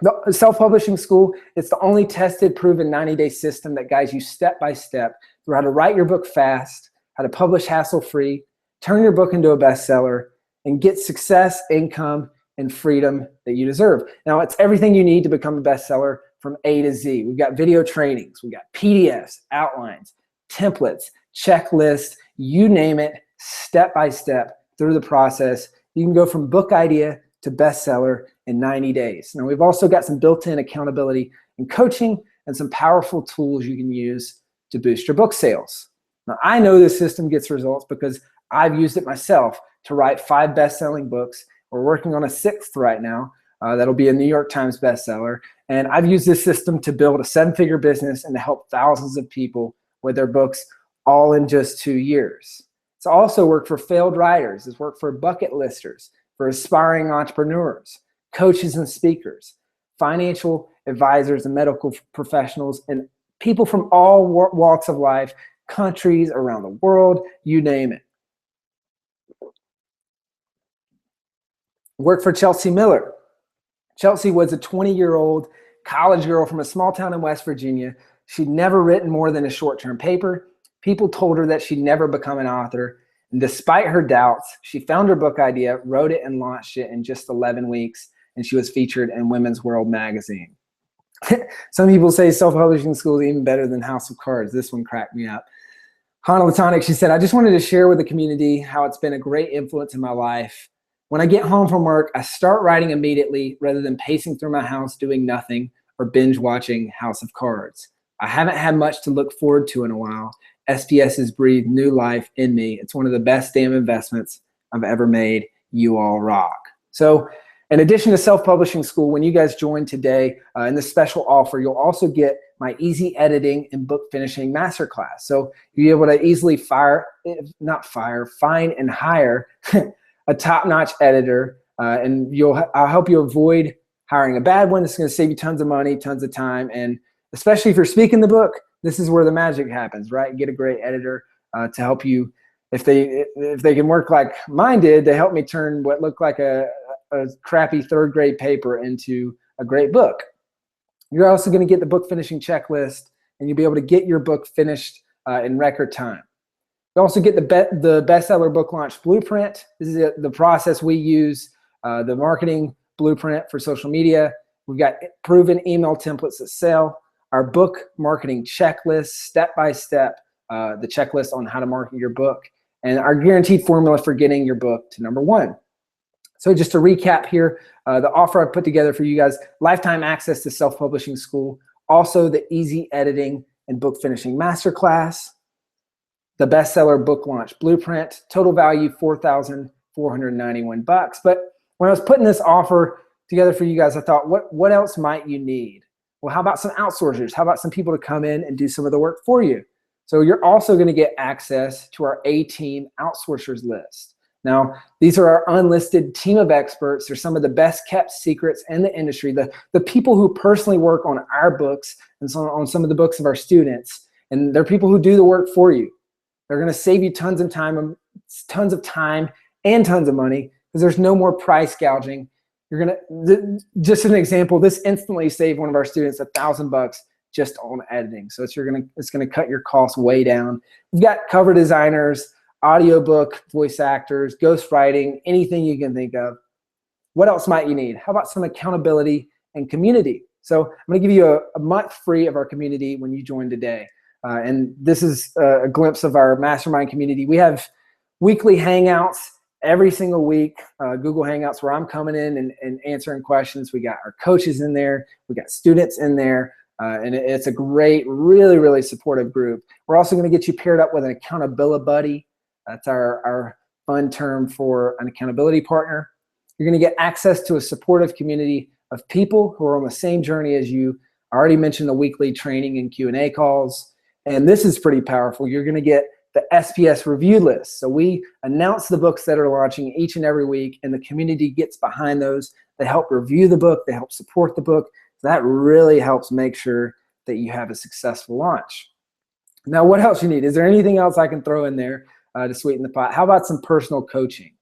the Self-Publishing School, it's the only tested, proven 90-day system that guides you step by step through how to write your book fast, how to publish hassle-free, turn your book into a bestseller, and get success, income, and freedom that you deserve. Now, it's everything you need to become a bestseller from A to Z. We've got video trainings, we've got PDFs, outlines, templates, checklists, you name it, step by step through the process. You can go from book idea to bestseller in 90 days. Now, we've also got some built-in accountability and coaching and some powerful tools you can use to boost your book sales. Now, I know this system gets results because I've used it myself to write 5 best-selling books. We're working on a 6th right now. That'll be a New York Times bestseller. And I've used this system to build a 7-figure business and to help thousands of people with their books all in just 2 years. It's also worked for failed writers. It's worked for bucket listers, for aspiring entrepreneurs, coaches and speakers, financial advisors and medical professionals, and People from all walks of life, countries around the world, you name it. Worked for Chelsea Miller. Chelsea was a 20-year-old college girl from a small town in West Virginia. She'd never written more than a short-term paper. People told her that she'd never become an author. And despite her doubts, she found her book idea, wrote it, and launched it in just 11 weeks. And she was featured in Women's World magazine. Some people say self-publishing school is even better than House of Cards. This one cracked me up. Hannah Latonic, she said, I just wanted to share with the community how it's been a great influence in my life. When I get home from work, I start writing immediately rather than pacing through my house doing nothing or binge watching House of Cards. I haven't had much to look forward to in a while. SPS has breathed new life in me. It's one of the best damn investments I've ever made. You all rock. So in addition to self-publishing school, when you guys join today in this special offer, you'll also get my easy editing and book finishing masterclass. So you'll be able to easily find and hire a top-notch editor, and I'll help you avoid hiring a bad one. It's going to save you tons of money, tons of time, and especially if you're speaking the book, this is where the magic happens, right? Get a great editor to help you. If they can work like mine did, they helped me turn what looked like a crappy third-grade paper into a great book. You're also going to get the book finishing checklist, and you'll be able to get your book finished in record time. You also get the bestseller book launch blueprint. This is the process we use, the marketing blueprint for social media. We've got proven email templates that sell, our book marketing checklist, step-by-step, the checklist on how to market your book, and our guaranteed formula for getting your book to #1. So just to recap here, the offer I put together for you guys, lifetime access to self-publishing school, also the easy editing and book finishing masterclass, the bestseller book launch blueprint, total value $4,491. But when I was putting this offer together for you guys, I thought, what else might you need? Well, how about some outsourcers? How about some people to come in and do some of the work for you? So you're also going to get access to our A-Team Outsourcers list. Now, these are our unlisted team of experts. They're some of the best kept secrets in the industry, the people who personally work on our books and on some of the books of our students. And they're people who do the work for you. They're going to save you tons of time and tons of money because there's no more price gouging. You're going to, just an example, this instantly saved one of our students $1,000 just on editing. So it's going to cut your costs way down. We've got cover designers, audiobook, voice actors, ghostwriting, anything you can think of. What else might you need? How about some accountability and community? So I'm going to give you a month free of our community when you join today. And this is a glimpse of our mastermind community. We have weekly hangouts every single week, Google Hangouts, where I'm coming in and answering questions. We got our coaches in there. We got students in there. And it's a great, really, really supportive group. We're also going to get you paired up with an accountability buddy. That's our fun term for an accountability partner. You're going to get access to a supportive community of people who are on the same journey as you. I already mentioned the weekly training and Q&A calls. And this is pretty powerful. You're going to get the SPS review list. So we announce the books that are launching each and every week, and the community gets behind those. They help review the book. They help support the book. So that really helps make sure that you have a successful launch. Now, what else you need? Is there anything else I can throw in there to sweeten the pot? How about some personal coaching?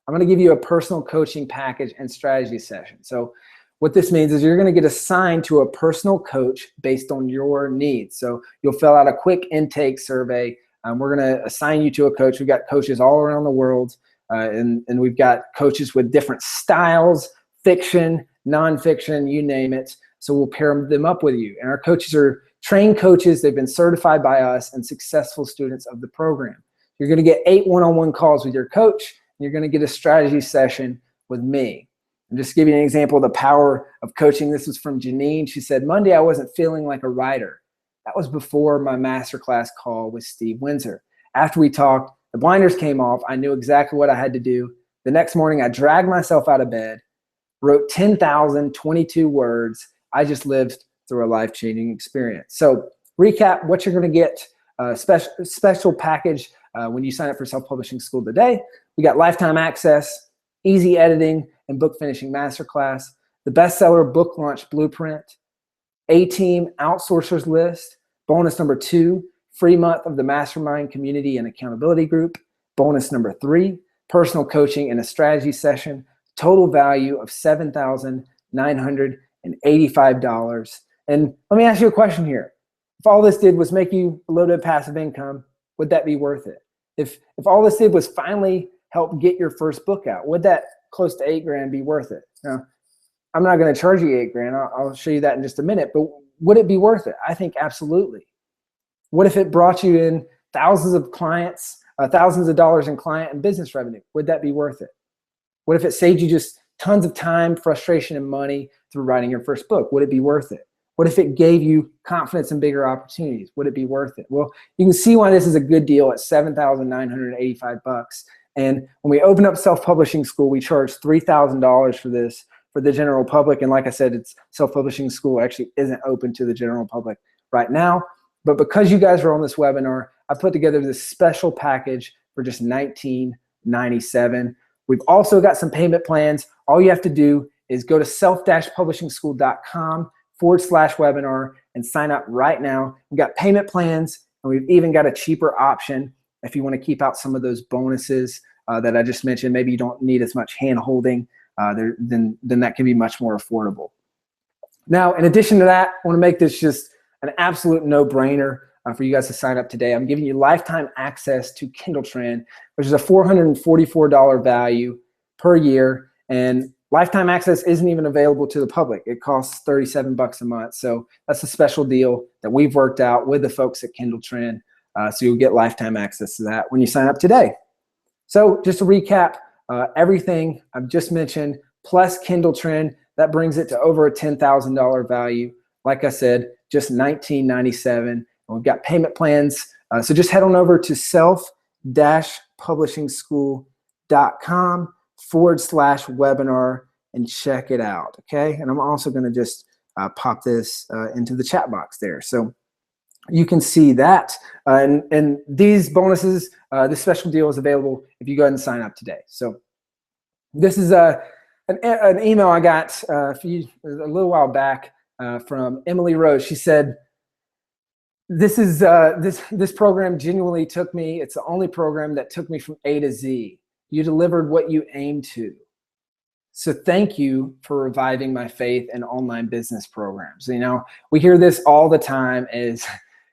I'm going to give you a personal coaching package and strategy session. So what this means is you're going to get assigned to a personal coach based on your needs. So you'll fill out a quick intake survey. We're going to assign you to a coach. We've got coaches all around the world, and we've got coaches with different styles, fiction, nonfiction, you name it. So we'll pair them up with you. And our coaches are trained coaches. They've been certified by us and successful students of the program. You're going to get 8 one-on-one calls with your coach, and you're going to get a strategy session with me. I'm just giving you an example of the power of coaching. This was from Janine. She said, Monday I wasn't feeling like a writer. That was before my masterclass call with Steve Windsor. After we talked, the blinders came off. I knew exactly what I had to do. The next morning, I dragged myself out of bed, wrote 10,022 words. I just lived through a life-changing experience. So recap what you're going to get, special package when you sign up for Self-Publishing School today. We got lifetime access, easy editing, and book finishing masterclass, the bestseller book launch blueprint, A-Team Outsourcers list, Bonus number 2, free month of the Mastermind community and accountability group. Bonus number 3, personal coaching and a strategy session. Total value of $7,985. And let me ask you a question here. If all this did was make you a little bit of passive income, would that be worth it? If all this did was finally help get your first book out, would that close to $8,000 be worth it? Now, I'm not going to charge you $8,000. I'll show you that in just a minute, but would it be worth it? I think absolutely. What if it brought you in thousands of clients, thousands of dollars in client and business revenue? Would that be worth it? What if it saved you just tons of time, frustration, and money through writing your first book? Would it be worth it? What if it gave you confidence and bigger opportunities? Would it be worth it? Well, you can see why this is a good deal at $7,985. And when we open up Self-Publishing School, we charge $3,000 for this for the general public. And like I said, it's Self-Publishing School actually isn't open to the general public right now. But because you guys are on this webinar, I put together this special package for just $19.97. We've also got some payment plans. All you have to do is go to self-publishingschool.com/webinar and sign up right now. We've got payment plans, and we've even got a cheaper option if you want to keep out some of those bonuses that I just mentioned. Maybe you don't need as much hand holding, then that can be much more affordable. Now, in addition to that, I want to make this just an absolute no-brainer for you guys to sign up today. I'm giving you lifetime access to Kindle Trend, which is a $444 value per year, and lifetime access isn't even available to the public. It costs $37 a month. So that's a special deal that we've worked out with the folks at Kindle Trend. So you'll get lifetime access to that when you sign up today. So just to recap, everything I've just mentioned, plus Kindle Trend, that brings it to over a $10,000 value. Like I said, just $19.97. And we've got payment plans. So just head on over to self-publishingschool.com/webinar and check it out, okay? And I'm also gonna just pop this into the chat box there. So you can see that. And these bonuses, this special deal is available if you go ahead and sign up today. So this is an email I got a little while back from Emily Rose. She said, this program genuinely took me, it's the only program that took me from A to Z. You delivered what you aimed to. So thank you for reviving my faith in online business programs. You know, we hear this all the time is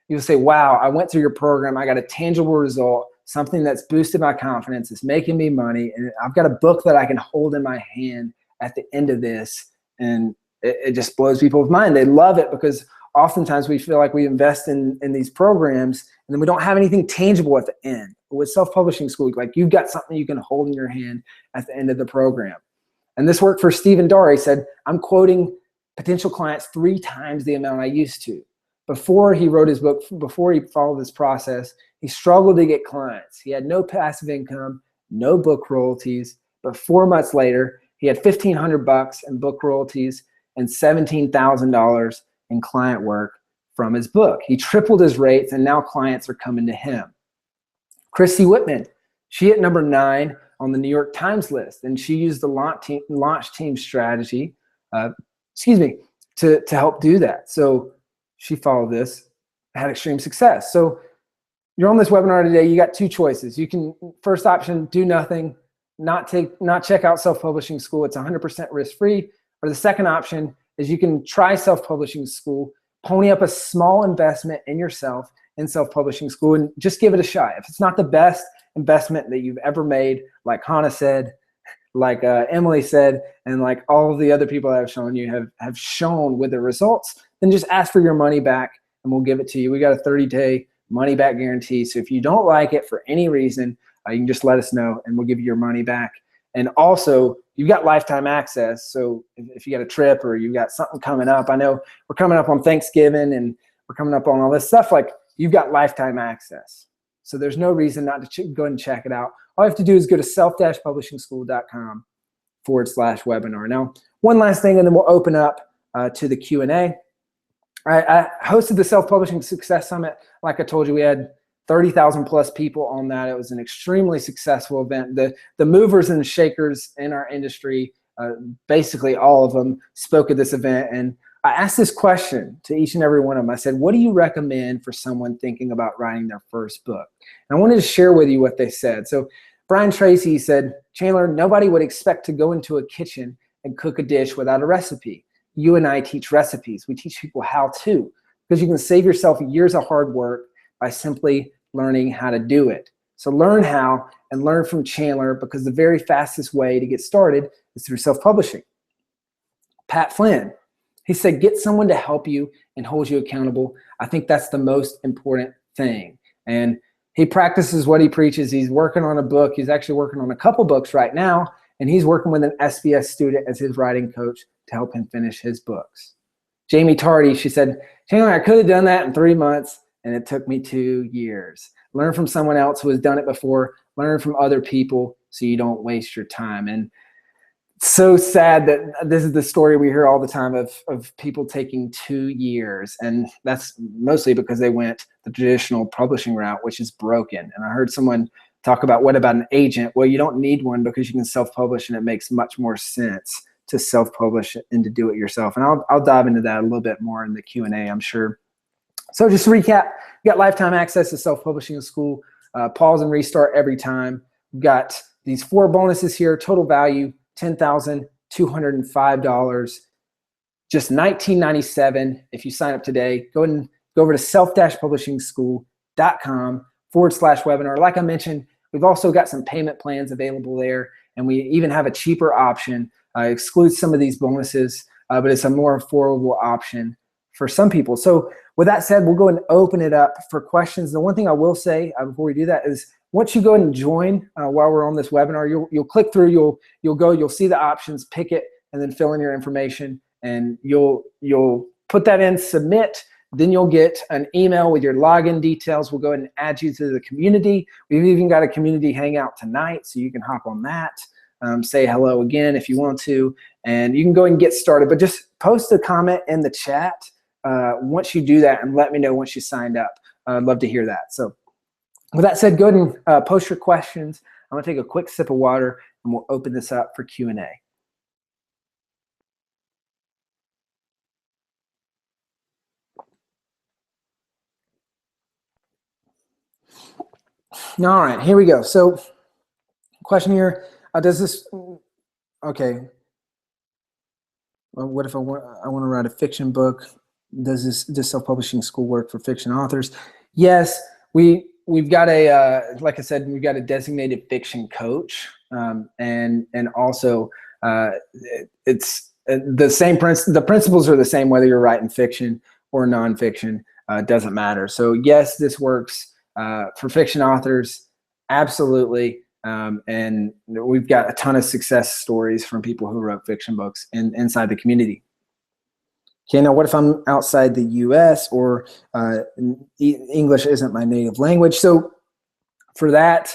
you'll say, wow, I went through your program, I got a tangible result, something that's boosted my confidence, it's making me money, and I've got a book that I can hold in my hand at the end of this, and it just blows people's mind. They love it because oftentimes we feel like we invest in these programs and then we don't have anything tangible at the end. But with Self-Publishing School, like you've got something you can hold in your hand at the end of the program. And this worked for Stephen Darr. He said, I'm quoting potential clients 3 times the amount I used to. Before he wrote his book, before he followed this process, he struggled to get clients. He had no passive income, no book royalties, but 4 months later, he had $1,500 in book royalties and $17,000 in client work from his book. He tripled his rates, and now clients are coming to him. Christy Whitman, she hit number 9 on the New York Times list, and she used the launch team strategy, to help do that. So she followed this, had extreme success. So you're on this webinar today, you got 2 choices. You can, first option, do nothing, not check out Self-Publishing School, it's 100% risk-free. Or the second option is you can try Self-Publishing School, pony up a small investment in yourself in Self-Publishing School, and just give it a shot. If it's not the best investment that you've ever made, like Hannah said, like Emily said, and like all of the other people that I've shown you have shown with the results, then just ask for your money back and we'll give it to you. We got a 30-day money back guarantee. So if you don't like it for any reason, you can just let us know and we'll give you your money back. And also, you've got lifetime access. So if you got a trip or you've got something coming up, I know we're coming up on Thanksgiving and we're coming up on all this stuff, like you've got lifetime access. So there's no reason not to go ahead and check it out. All you have to do is go to self-publishingschool.com/webinar. Now, one last thing, and then we'll open up to the Q&A. I hosted the Self-Publishing Success Summit. Like I told you, we had 30,000 plus people on that. It was an extremely successful event. The movers and shakers in our industry, basically all of them spoke at this event. And I asked this question to each and every one of them. I said, what do you recommend for someone thinking about writing their first book? And I wanted to share with you what they said. So Brian Tracy said, Chandler, nobody would expect to go into a kitchen and cook a dish without a recipe. You and I teach recipes. We teach people how to, because you can save yourself years of hard work by simply learning how to do it. So learn how and learn from Chandler, because the very fastest way to get started is through self-publishing. Pat Flynn, he said, get someone to help you and hold you accountable. I think that's the most important thing. And he practices what he preaches. He's working on a book. He's actually working on a couple books right now, and he's working with an SBS student as his writing coach to help him finish his books. Jamie Tardy, she said, Chandler, I could have done that in 3 months, and it took me 2 years. Learn from someone else who has done it before. Learn from other people so you don't waste your time. And it's so sad that this is the story we hear all the time of people taking 2 years. And that's mostly because they went the traditional publishing route, which is broken. And I heard someone talk about, what about an agent? Well, you don't need one because you can self-publish, and it makes much more sense to self-publish and to do it yourself. And I'll dive into that a little bit more in the Q&A, I'm sure. So just to recap, you got lifetime access to self-publishing school, pause and restart every time. We've got these 4 bonuses here, total value, $10,205, just $19.97 if you sign up today. Go ahead and go over to self-publishingschool.com/webinar. Like I mentioned, we've also got some payment plans available there, and we even have a cheaper option. Excludes some of these bonuses, but it's a more affordable option for some people. So with that said, we'll go and open it up for questions. The one thing I will say before we do that is, once you go ahead and join while we're on this webinar, you'll click through, you'll see the options, pick it, and then fill in your information, and you'll put that in, submit. Then you'll get an email with your login details. We'll go ahead and add you to the community. We've even got a community hangout tonight, so you can hop on that. Say hello again if you want to, and you can go and get started. But just post a comment in the chat once you do that, and let me know once you signed up. I'd love to hear that. So with that said, go ahead and post your questions. I'm gonna take a quick sip of water, and we'll open this up for Q&A. All right, here we go. So question here, does this, okay. Well, what if I want to write a fiction book? Does self-publishing school work for fiction authors? Yes, we've got a, like I said, we've got a designated fiction coach, and also it's the same the principles are the same whether you're writing fiction or nonfiction. Doesn't matter. So yes, this works for fiction authors, absolutely. And we've got a ton of success stories from people who wrote fiction books inside the community. Okay, now what if I'm outside the US or English isn't my native language? So for that,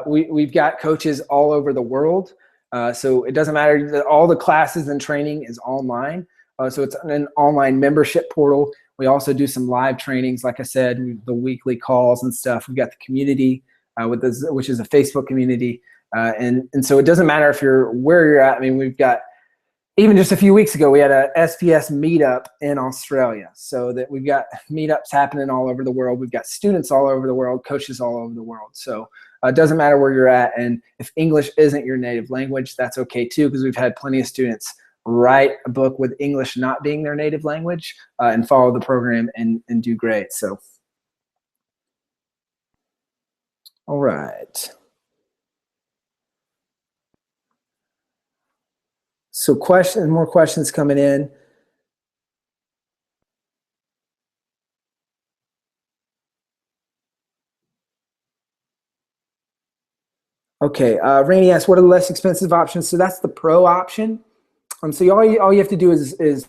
we've got coaches all over the world. So it doesn't matter, all the classes and training is online. So it's an online membership portal. We also do some live trainings, like I said, the weekly calls and stuff. We've got the community, which is a Facebook community. And so it doesn't matter if where you're at. I mean, we've got, even just a few weeks ago, we had a SPS meetup in Australia. So that we've got meetups happening all over the world. We've got students all over the world, coaches all over the world. So it doesn't matter where you're at. And if English isn't your native language, that's okay too, because we've had plenty of students write a book with English not being their native language and follow the program and do great. So, all right. So more questions coming in. Okay, Rainey asks, what are the less expensive options? So that's the pro option. So all you have to do is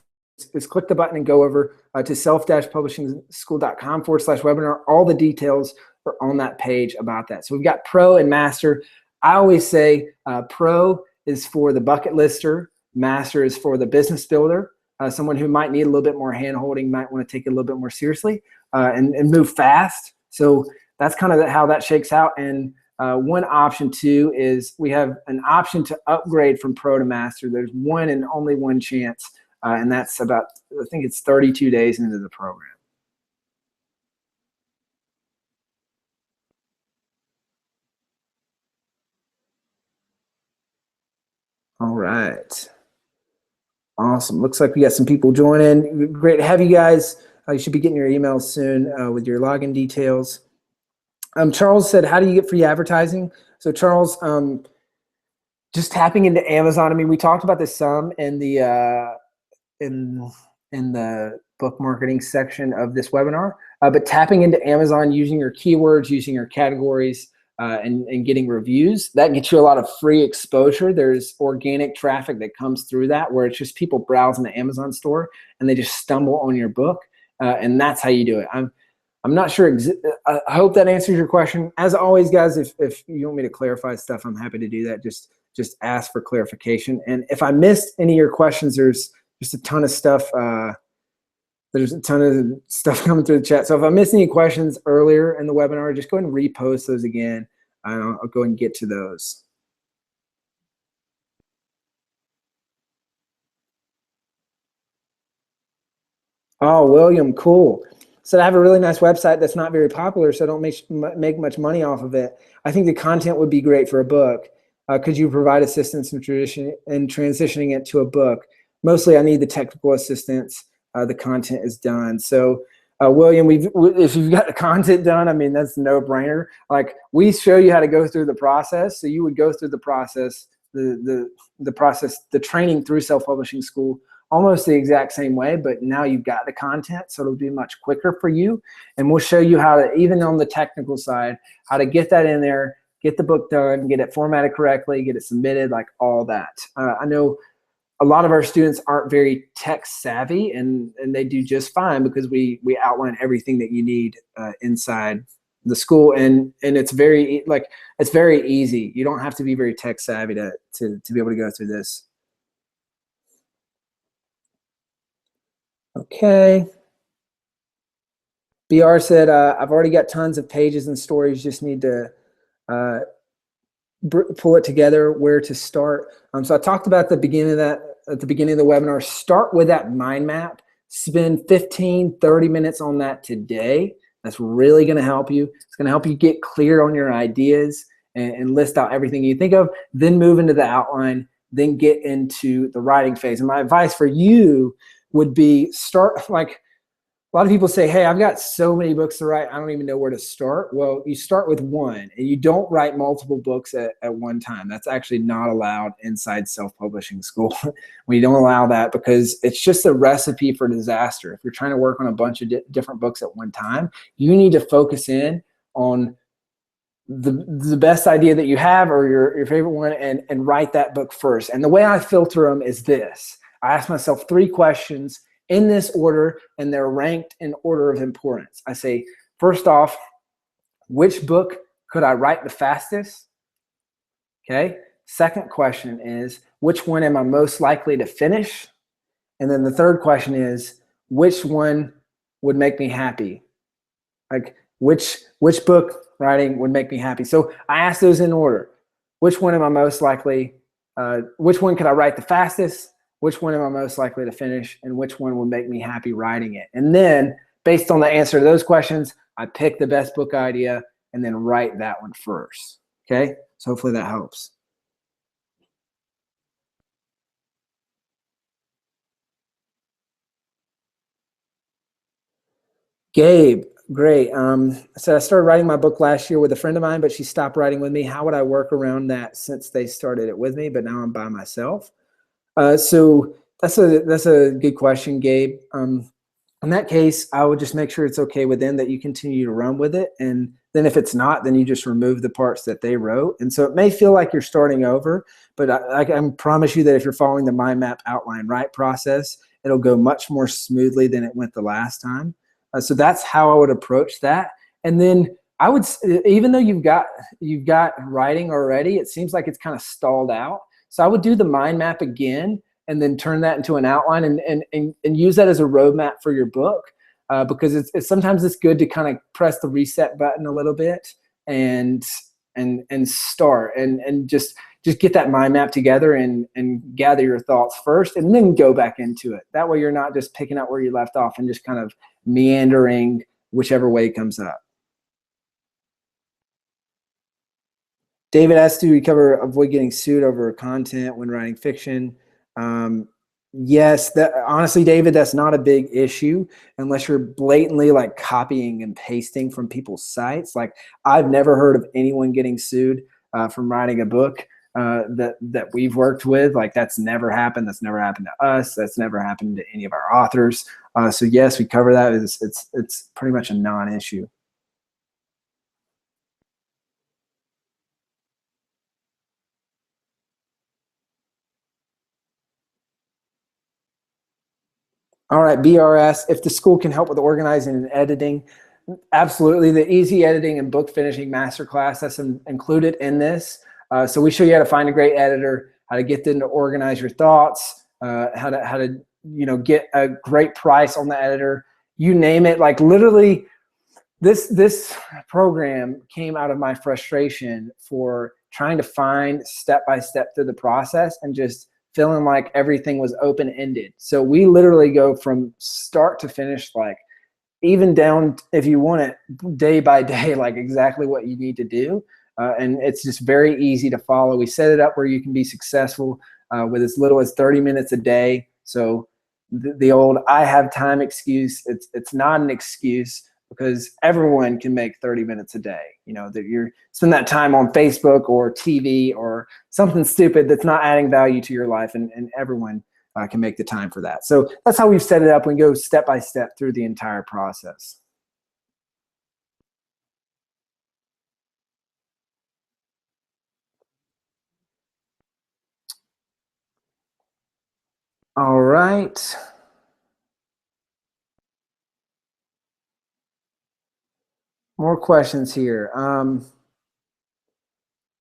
click the button and go over to self-publishingschool.com/webinar. All the details are on that page about that. So we've got pro and master. I always say pro is for the bucket lister. Master is for the business builder, someone who might need a little bit more hand-holding, might want to take it a little bit more seriously and move fast. So that's kind of how that shakes out. And one option too is we have an option to upgrade from pro to master. There's one and only one chance and that's about, I think it's 32 days into the program. All right. Awesome. Looks like we got some people joining. Great to have you guys. You should be getting your emails soon with your login details. Charles said, how do you get free advertising? So Charles, just tapping into Amazon. I mean, we talked about this some in the book marketing section of this webinar, but tapping into Amazon, using your keywords, using your categories, and getting reviews, that gets you a lot of free exposure. There's organic traffic that comes through that, where it's just people browsing the Amazon store and they just stumble on your book, and that's how you do it. I'm not sure. I hope that answers your question. As always, guys, if you want me to clarify stuff, I'm happy to do that. Just ask for clarification. And if I missed any of your questions, there's just a ton of stuff. There's a ton of stuff coming through the chat. So if I missed any questions earlier in the webinar, just go ahead and repost those again. I'll go ahead and get to those. Oh, William, cool. So I have a really nice website that's not very popular, so I don't make much money off of it. I think the content would be great for a book. Could you provide assistance in transitioning it to a book? Mostly I need the technical assistance. The content is done. So William, if you've got the content done, I mean, that's no brainer. Like, we show you how to go through the process. So you would go through the process, the training through self-publishing school, almost the exact same way, but now you've got the content, so it'll be much quicker for you. And we'll show you how to, even on the technical side, how to get that in there, get the book done, get it formatted correctly, get it submitted, like all that. I know a lot of our students aren't very tech savvy, and they do just fine because we outline everything that you need inside the school, and it's very easy. You don't have to be very tech savvy to be able to go through this. Okay. BR said, I've already got tons of pages and stories, just need to pull it together, where to start. So I talked about at the beginning of the webinar. Start with that mind map. Spend 15-30 minutes on that today. That's really going to help you. It's going to help you get clear on your ideas and list out everything you think of. Then move into the outline. Then get into the writing phase. And my advice for you would be, start, like, a lot of people say, hey, I've got so many books to write, I don't even know where to start. Well, you start with one, and you don't write multiple books at one time. That's actually not allowed inside self-publishing school. We don't allow that because it's just a recipe for disaster. If you're trying to work on a bunch of different books at one time, you need to focus in on the best idea that you have, or your favorite one, and write that book first. And the way I filter them is this. I ask myself 3 questions in this order, and they're ranked in order of importance. I say, first off, which book could I write the fastest? Okay. Second question is, which one am I most likely to finish? And then the third question is, which one would make me happy? Like, which book writing would make me happy? So I ask those in order. Which one am I most likely, which one could I write the fastest? Which one am I most likely to finish, and which one would make me happy writing it? And then, based on the answer to those questions, I pick the best book idea and then write that one first. Okay? So hopefully that helps. Gabe, great. So I started writing my book last year with a friend of mine, but she stopped writing with me. How would I work around that since they started it with me, but now I'm by myself? So that's a good question, Gabe. In that case, I would just make sure it's okay with them that you continue to run with it. And then if it's not, then you just remove the parts that they wrote. And so it may feel like you're starting over, but I can promise you that if you're following the mind map outline right process, it'll go much more smoothly than it went the last time. So that's how I would approach that. And then I would, even though you've got writing already, it seems like it's kind of stalled out. So I would do the mind map again, and then turn that into an outline, and use that as a roadmap for your book, because it's sometimes it's good to kind of press the reset button a little bit and start and just just get that mind map together and gather your thoughts first, and then go back into it. That way you're not just picking up where you left off and just kind of meandering whichever way it comes up. David asked, do we cover avoid getting sued over content when writing fiction? Yes, honestly, David, that's not a big issue unless you're blatantly like copying and pasting from people's sites. Like, I've never heard of anyone getting sued from writing a book that we've worked with. Like, that's never happened. That's never happened to us. That's never happened to any of our authors. So yes, we cover that. It's pretty much a non-issue. All right, BRS, if the school can help with organizing and editing, absolutely. The easy editing and book finishing masterclass, that's included in this. So we show you how to find a great editor, how to get them to organize your thoughts, how to get a great price on the editor, you name it. Like, literally, this program came out of my frustration for trying to find step-by-step through the process and just feeling like everything was open-ended. So we literally go from start to finish, like even down, if you want it, day by day, like exactly what you need to do. And it's just very easy to follow. We set it up where you can be successful with as little as 30 minutes a day. So the old I have time excuse, it's not an excuse, because everyone can make 30 minutes a day. You know, that you're spend that time on Facebook or TV or something stupid that's not adding value to your life, and everyone can make the time for that. So that's how we've set it up. We go step by step through the entire process. All right. More questions here.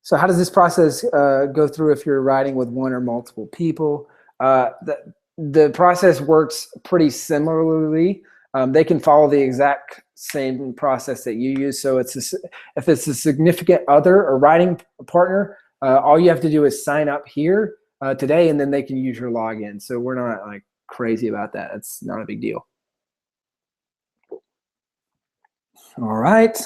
So how does this process go through if you're writing with one or multiple people? The process works pretty similarly. They can follow the exact same process that you use. So if it's a significant other or writing partner, all you have to do is sign up here today, and then they can use your login. So we're not like crazy about that. It's not a big deal. All right.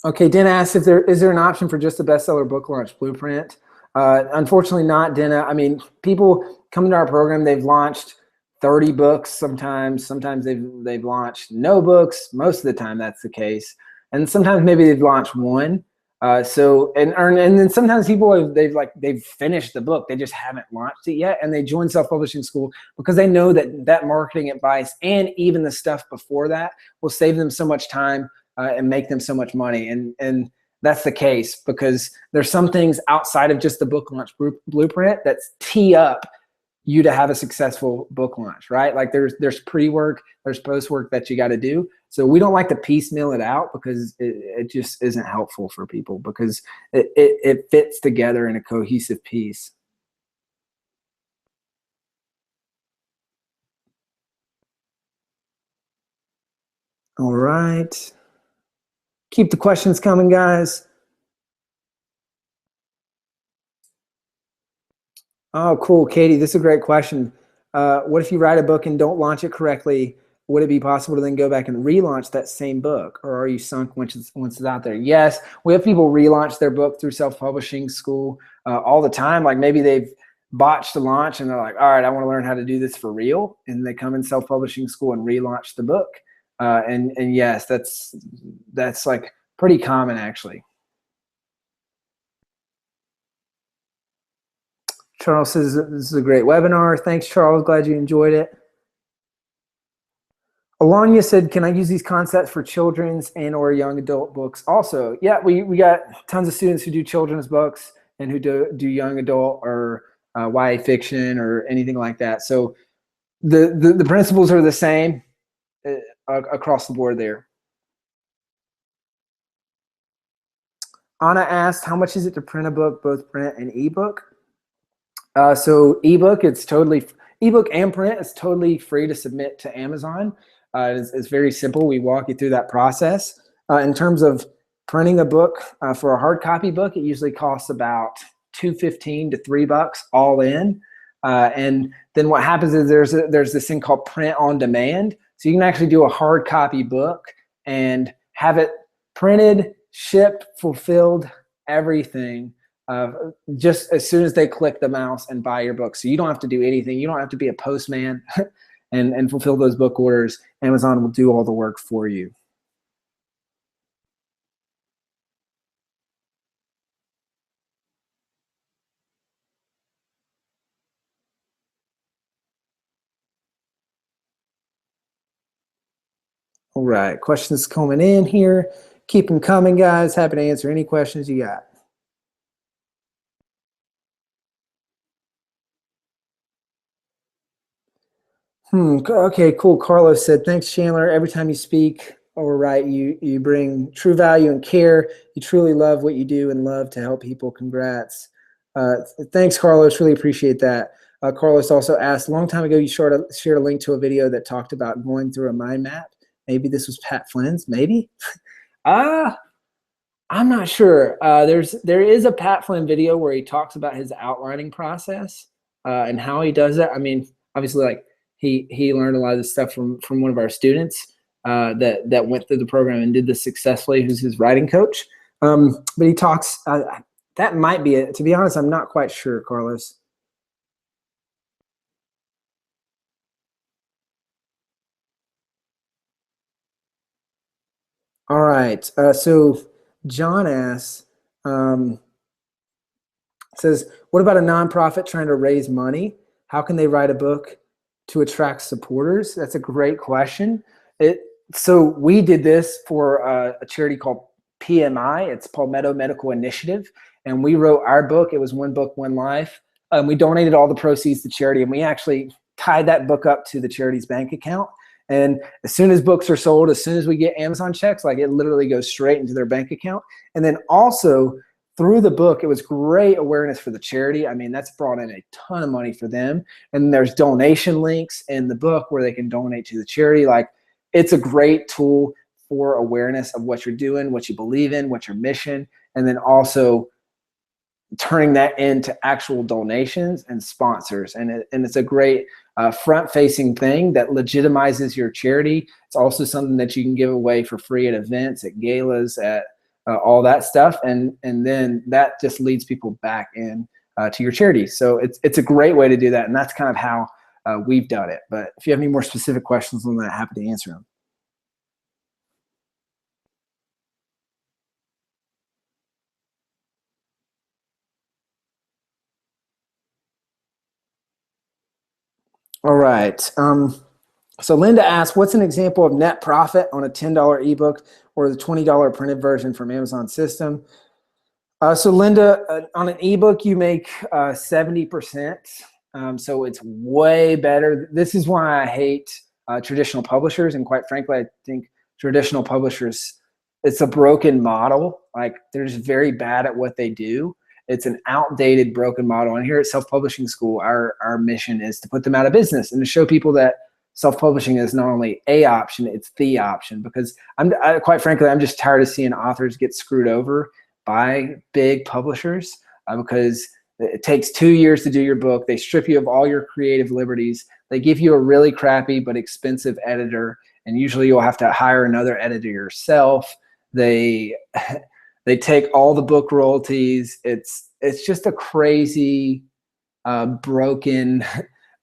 Okay, Dana asked if is there an option for just a bestseller book launch blueprint? Unfortunately not, Dana. I mean, people come into our program, they've launched 30 books sometimes. Sometimes they've launched no books. Most of the time that's the case. And sometimes maybe they've launched one. And then sometimes people they've finished the book, they just haven't launched it yet, and they join self-publishing school because they know that marketing advice and even the stuff before that will save them so much time and make them so much money. And that's the case because there's some things outside of just the book launch blueprint that tee up you to have a successful book launch, right? Like there's pre-work, there's post-work that you got to do. So we don't like to piecemeal it out because it just isn't helpful for people, because it fits together in a cohesive piece. All right. Keep the questions coming, guys. Oh, cool, Katie, this is a great question. What if you write a book and don't launch it correctly? Would it be possible to then go back and relaunch that same book, or are you sunk once it's out there? Yes, we have people relaunch their book through self-publishing school all the time. Like maybe they've botched the launch and they're like, all right, I want to learn how to do this for real. And they come in self-publishing school and relaunch the book. And yes, that's like pretty common actually. Charles says this is a great webinar. Thanks, Charles. Glad you enjoyed it. Alanya said, can I use these concepts for children's and or young adult books also? Yeah, we got tons of students who do children's books and who do young adult or YA fiction or anything like that. So the principles are the same across the board there. Anna asked, how much is it to print a book, both print and ebook? So ebook, ebook and print is totally free to submit to Amazon. It's very simple. We walk you through that process. In terms of printing a book for a hard copy book, it usually costs about $2.15 to $3 all in. And then what happens is there's this thing called print on demand. So you can actually do a hard copy book and have it printed, shipped, fulfilled, everything, just as soon as they click the mouse and buy your book. So you don't have to do anything. You don't have to be a postman and fulfill those book orders. Amazon will do all the work for you. All right, questions coming in here. Keep them coming, guys. Happy to answer any questions you got. Okay, cool. Carlos said, thanks, Chandler. Every time you speak or write, you bring true value and care. You truly love what you do and love to help people. Congrats. Thanks, Carlos. Really appreciate that. Carlos also asked, a long time ago, you shared a link to a video that talked about going through a mind map. Maybe this was Pat Flynn's, maybe? I'm not sure. There is a Pat Flynn video where he talks about his outlining process and how he does it. I mean, obviously, like he learned a lot of this stuff from one of our students that went through the program and did this successfully, who's his writing coach. But he talks, that might be it. To be honest, I'm not quite sure, Carlos. All right, so John asks, says, what about a nonprofit trying to raise money? How can they write a book to attract supporters? That's a great question. So we did this for a charity called PMI. It's Palmetto Medical Initiative. And we wrote our book. It was One Book, One Life. We donated all the proceeds to charity. And we actually tied that book up to the charity's bank account. And as soon as books are sold, as soon as we get Amazon checks, like it literally goes straight into their bank account. And then also through the book, it was great awareness for the charity. I mean, that's brought in a ton of money for them. And there's donation links in the book where they can donate to the charity. Like, it's a great tool for awareness of what you're doing, what you believe in, what's your mission, and then also turning that into actual donations and sponsors. And it's a great front-facing thing that legitimizes your charity. It's also something that you can give away for free at events, at galas, at all that stuff, and then that just leads people back in to your charity. So it's a great way to do that, and that's kind of how we've done it. But if you have any more specific questions on that, happy to answer them. All right. So Linda asked, what's an example of net profit on a $10 ebook or the $20 printed version from Amazon system? So Linda, on an ebook, you make 70%. So it's way better. This is why I hate traditional publishers. And quite frankly, I think traditional publishers, it's a broken model. Like, they're just very bad at what they do. It's an outdated, broken model. And here at Self-Publishing School, our mission is to put them out of business and to show people that self-publishing is not only a option, it's the option. Because quite frankly, I'm just tired of seeing authors get screwed over by big publishers because it takes 2 years to do your book. They strip you of all your creative liberties. They give you a really crappy but expensive editor, and usually you'll have to hire another editor yourself. They take all the book royalties. It's just a crazy, broken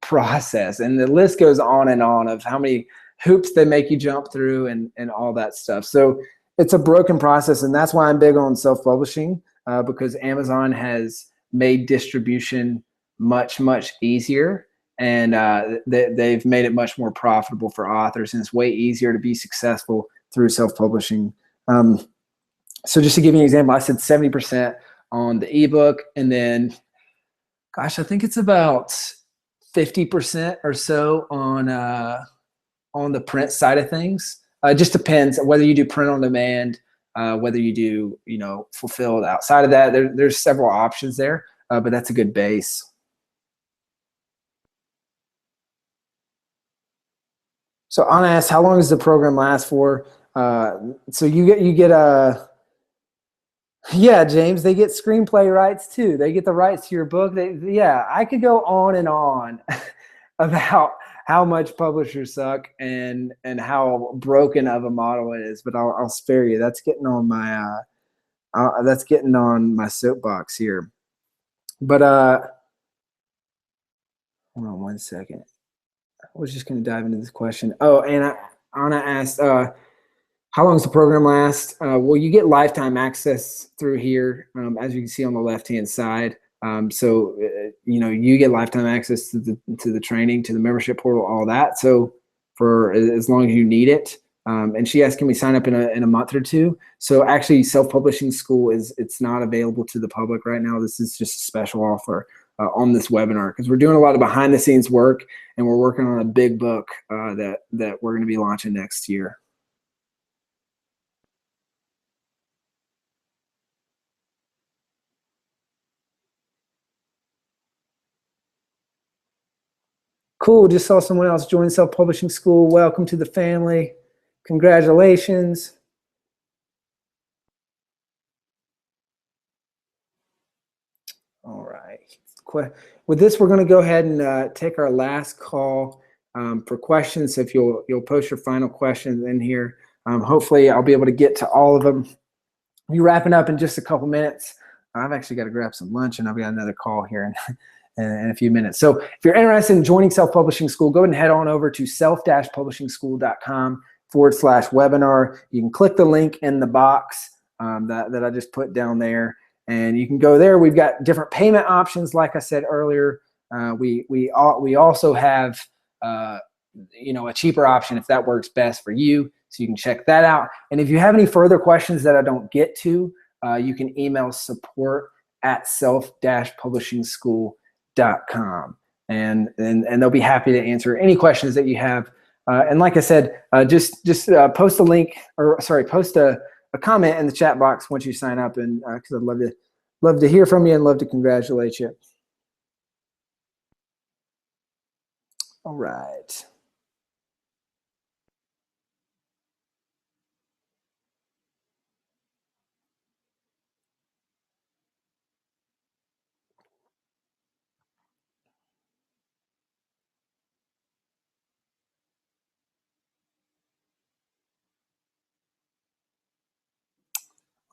process, and the list goes on and on of how many hoops they make you jump through and all that stuff. So it's a broken process, and that's why I'm big on self-publishing, because Amazon has made distribution much, much easier, and they've made it much more profitable for authors, and it's way easier to be successful through self-publishing. So just to give you an example, I said 70% on the ebook, and then, gosh, I think it's about 50% or so on the print side of things. It just depends whether you do print on demand, whether you do, fulfilled outside of that. There's several options there, but that's a good base. So Anna asks, how long does the program last for? So you get Yeah, James, they get screenplay rights too. They get the rights to your book. Yeah, I could go on and on about how much publishers suck and how broken of a model it is, but I'll spare you. That's getting on my soapbox here. But hold on one second. I was just going to dive into this question. Oh, and Anna asked, how long does the program last? Well, you get lifetime access through here, as you can see on the left-hand side. So you get lifetime access to the training, to the membership portal, all that. So for as long as you need it. And she asked, can we sign up in a month or two? So actually, self-publishing school it's not available to the public right now. This is just a special offer on this webinar because we're doing a lot of behind-the-scenes work, and we're working on a big book that we're going to be launching next year. Cool. Just saw someone else join self-publishing school. Welcome to the family. Congratulations. All right. With this, we're going to go ahead and take our last call for questions. So if you'll post your final questions in here, hopefully I'll be able to get to all of them. We're wrapping up in just a couple minutes. I've actually got to grab some lunch, and I've got another call here in a few minutes. So if you're interested in joining self-publishing school, go ahead and head on over to self-publishingschool.com/webinar. You can click the link in the box that I just put down there, and you can go there. We've got different payment options, like I said earlier. We also have a cheaper option if that works best for you. So you can check that out. And if you have any further questions that I don't get to, you can email support@self-publishingschool.com, and they'll be happy to answer any questions that you have. And like I said, just post a link, or sorry, post a comment in the chat box once you sign up, and because I'd love to hear from you and love to congratulate you. All right.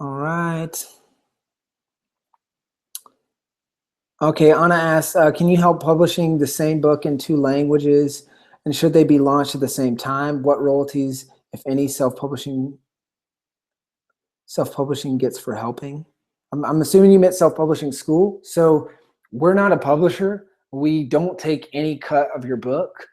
All right. Okay, Anna asks, can you help publishing the same book in 2 languages? And should they be launched at the same time? What royalties, if any, self-publishing gets for helping? I'm assuming you meant self-publishing school. So we're not a publisher. We don't take any cut of your book.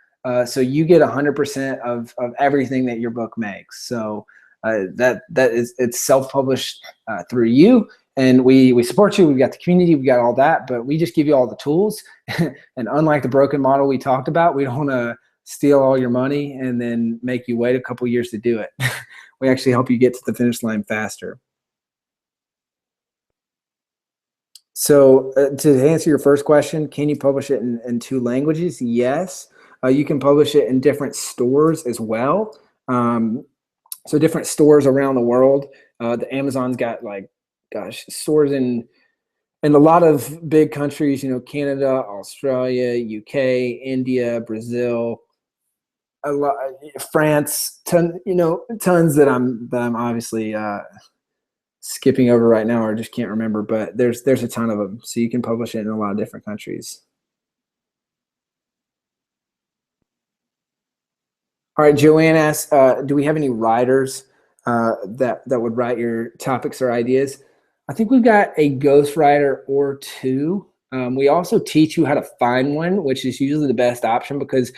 So you get 100% of everything that your book makes. So it's self-published through you. And we support you. We've got the community. We've got all that. But we just give you all the tools. And unlike the broken model we talked about, we don't want to steal all your money and then make you wait a couple years to do it. We actually help you get to the finish line faster. So to answer your first question, can you publish it in 2 languages? Yes. You can publish it in different stores as well. So different stores around the world. The Amazon's got stores in a lot of big countries, Canada, Australia, UK, India, Brazil, France, tons that I'm obviously skipping over right now or just can't remember, but there's a ton of them. So you can publish it in a lot of different countries. All right, Joanne asks, do we have any writers that would write your topics or ideas? I think we've got a ghostwriter or 2. We also teach you how to find one, which is usually the best option, because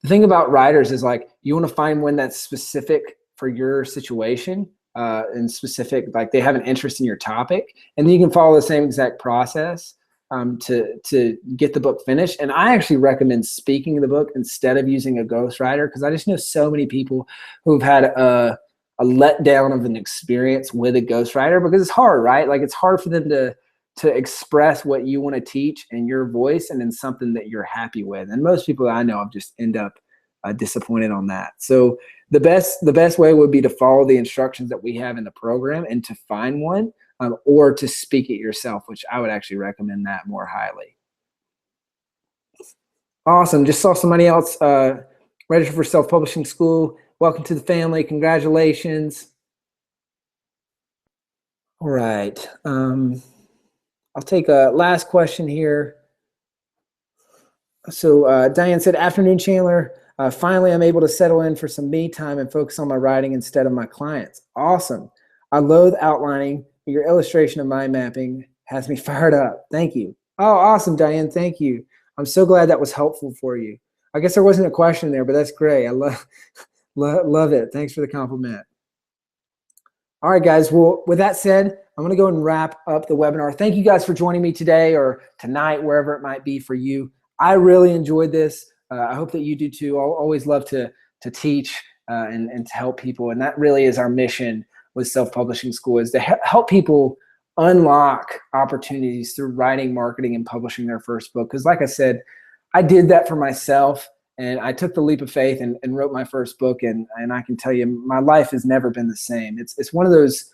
the thing about writers is you want to find one that's specific for your situation and specific, they have an interest in your topic, and then you can follow the same exact process to get the book finished. And I actually recommend speaking the book instead of using a ghostwriter, because I just know so many people who've had a letdown of an experience with a ghostwriter, because it's hard, right? It's hard for them to express what you want to teach in your voice and in something that you're happy with. And most people that I know just end up disappointed on that. So the best way would be to follow the instructions that we have in the program and to find one. or to speak it yourself, which I would actually recommend that more highly. Awesome. Just saw somebody else register for self-publishing school. Welcome to the family. Congratulations. All right. I'll take a last question here. So Diane said, afternoon, Chandler. Finally, I'm able to settle in for some me time and focus on my writing instead of my clients. Awesome. I loathe outlining. Your illustration of mind mapping has me fired up. Thank you. Oh, awesome, Diane. Thank you. I'm so glad that was helpful for you. I guess there wasn't a question there, but that's great. I love it. Thanks for the compliment. All right, guys. Well, with that said, I'm going to go and wrap up the webinar. Thank you guys for joining me today or tonight, wherever it might be for you. I really enjoyed this. I hope that you do too. I always love to teach and to help people. And that really is our mission with Self-Publishing School, is to help people unlock opportunities through writing, marketing, and publishing their first book. Because like I said, I did that for myself, and I took the leap of faith and wrote my first book. And I can tell you, my life has never been the same. It's one of those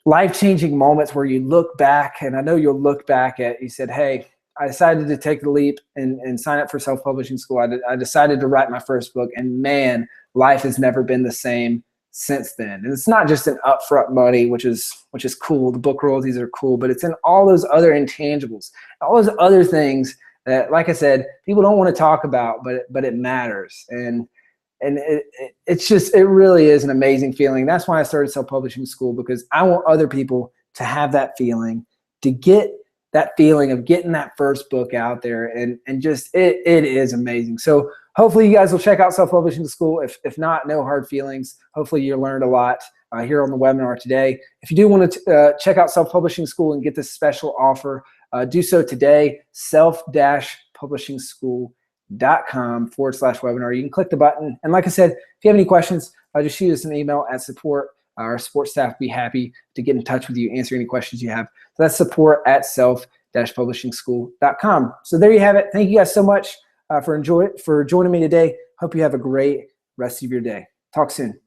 life-changing moments where you look back, and I know you'll look back at, you said, hey, I decided to take the leap and sign up for Self-Publishing School. I decided to write my first book, and man, life has never been the same since then. And it's not just an upfront money, which is cool. The book royalties are cool, but it's in all those other intangibles, all those other things that, like I said, people don't want to talk about, but it matters. And it really is an amazing feeling. That's why I started Self-Publishing School, because I want other people to have that feeling, to get that feeling of getting that first book out there, and just it is amazing. So hopefully you guys will check out Self-Publishing School. If not, no hard feelings. Hopefully you learned a lot here on the webinar today. If you do want to check out Self-Publishing School and get this special offer, do so today, self-publishingschool.com/webinar. You can click the button. And like I said, if you have any questions, just shoot us an email at support. Our support staff will be happy to get in touch with you, answer any questions you have. So that's support@self-publishingschool.com. So there you have it. Thank you guys so much for joining me today. Hope you have a great rest of your day. Talk soon.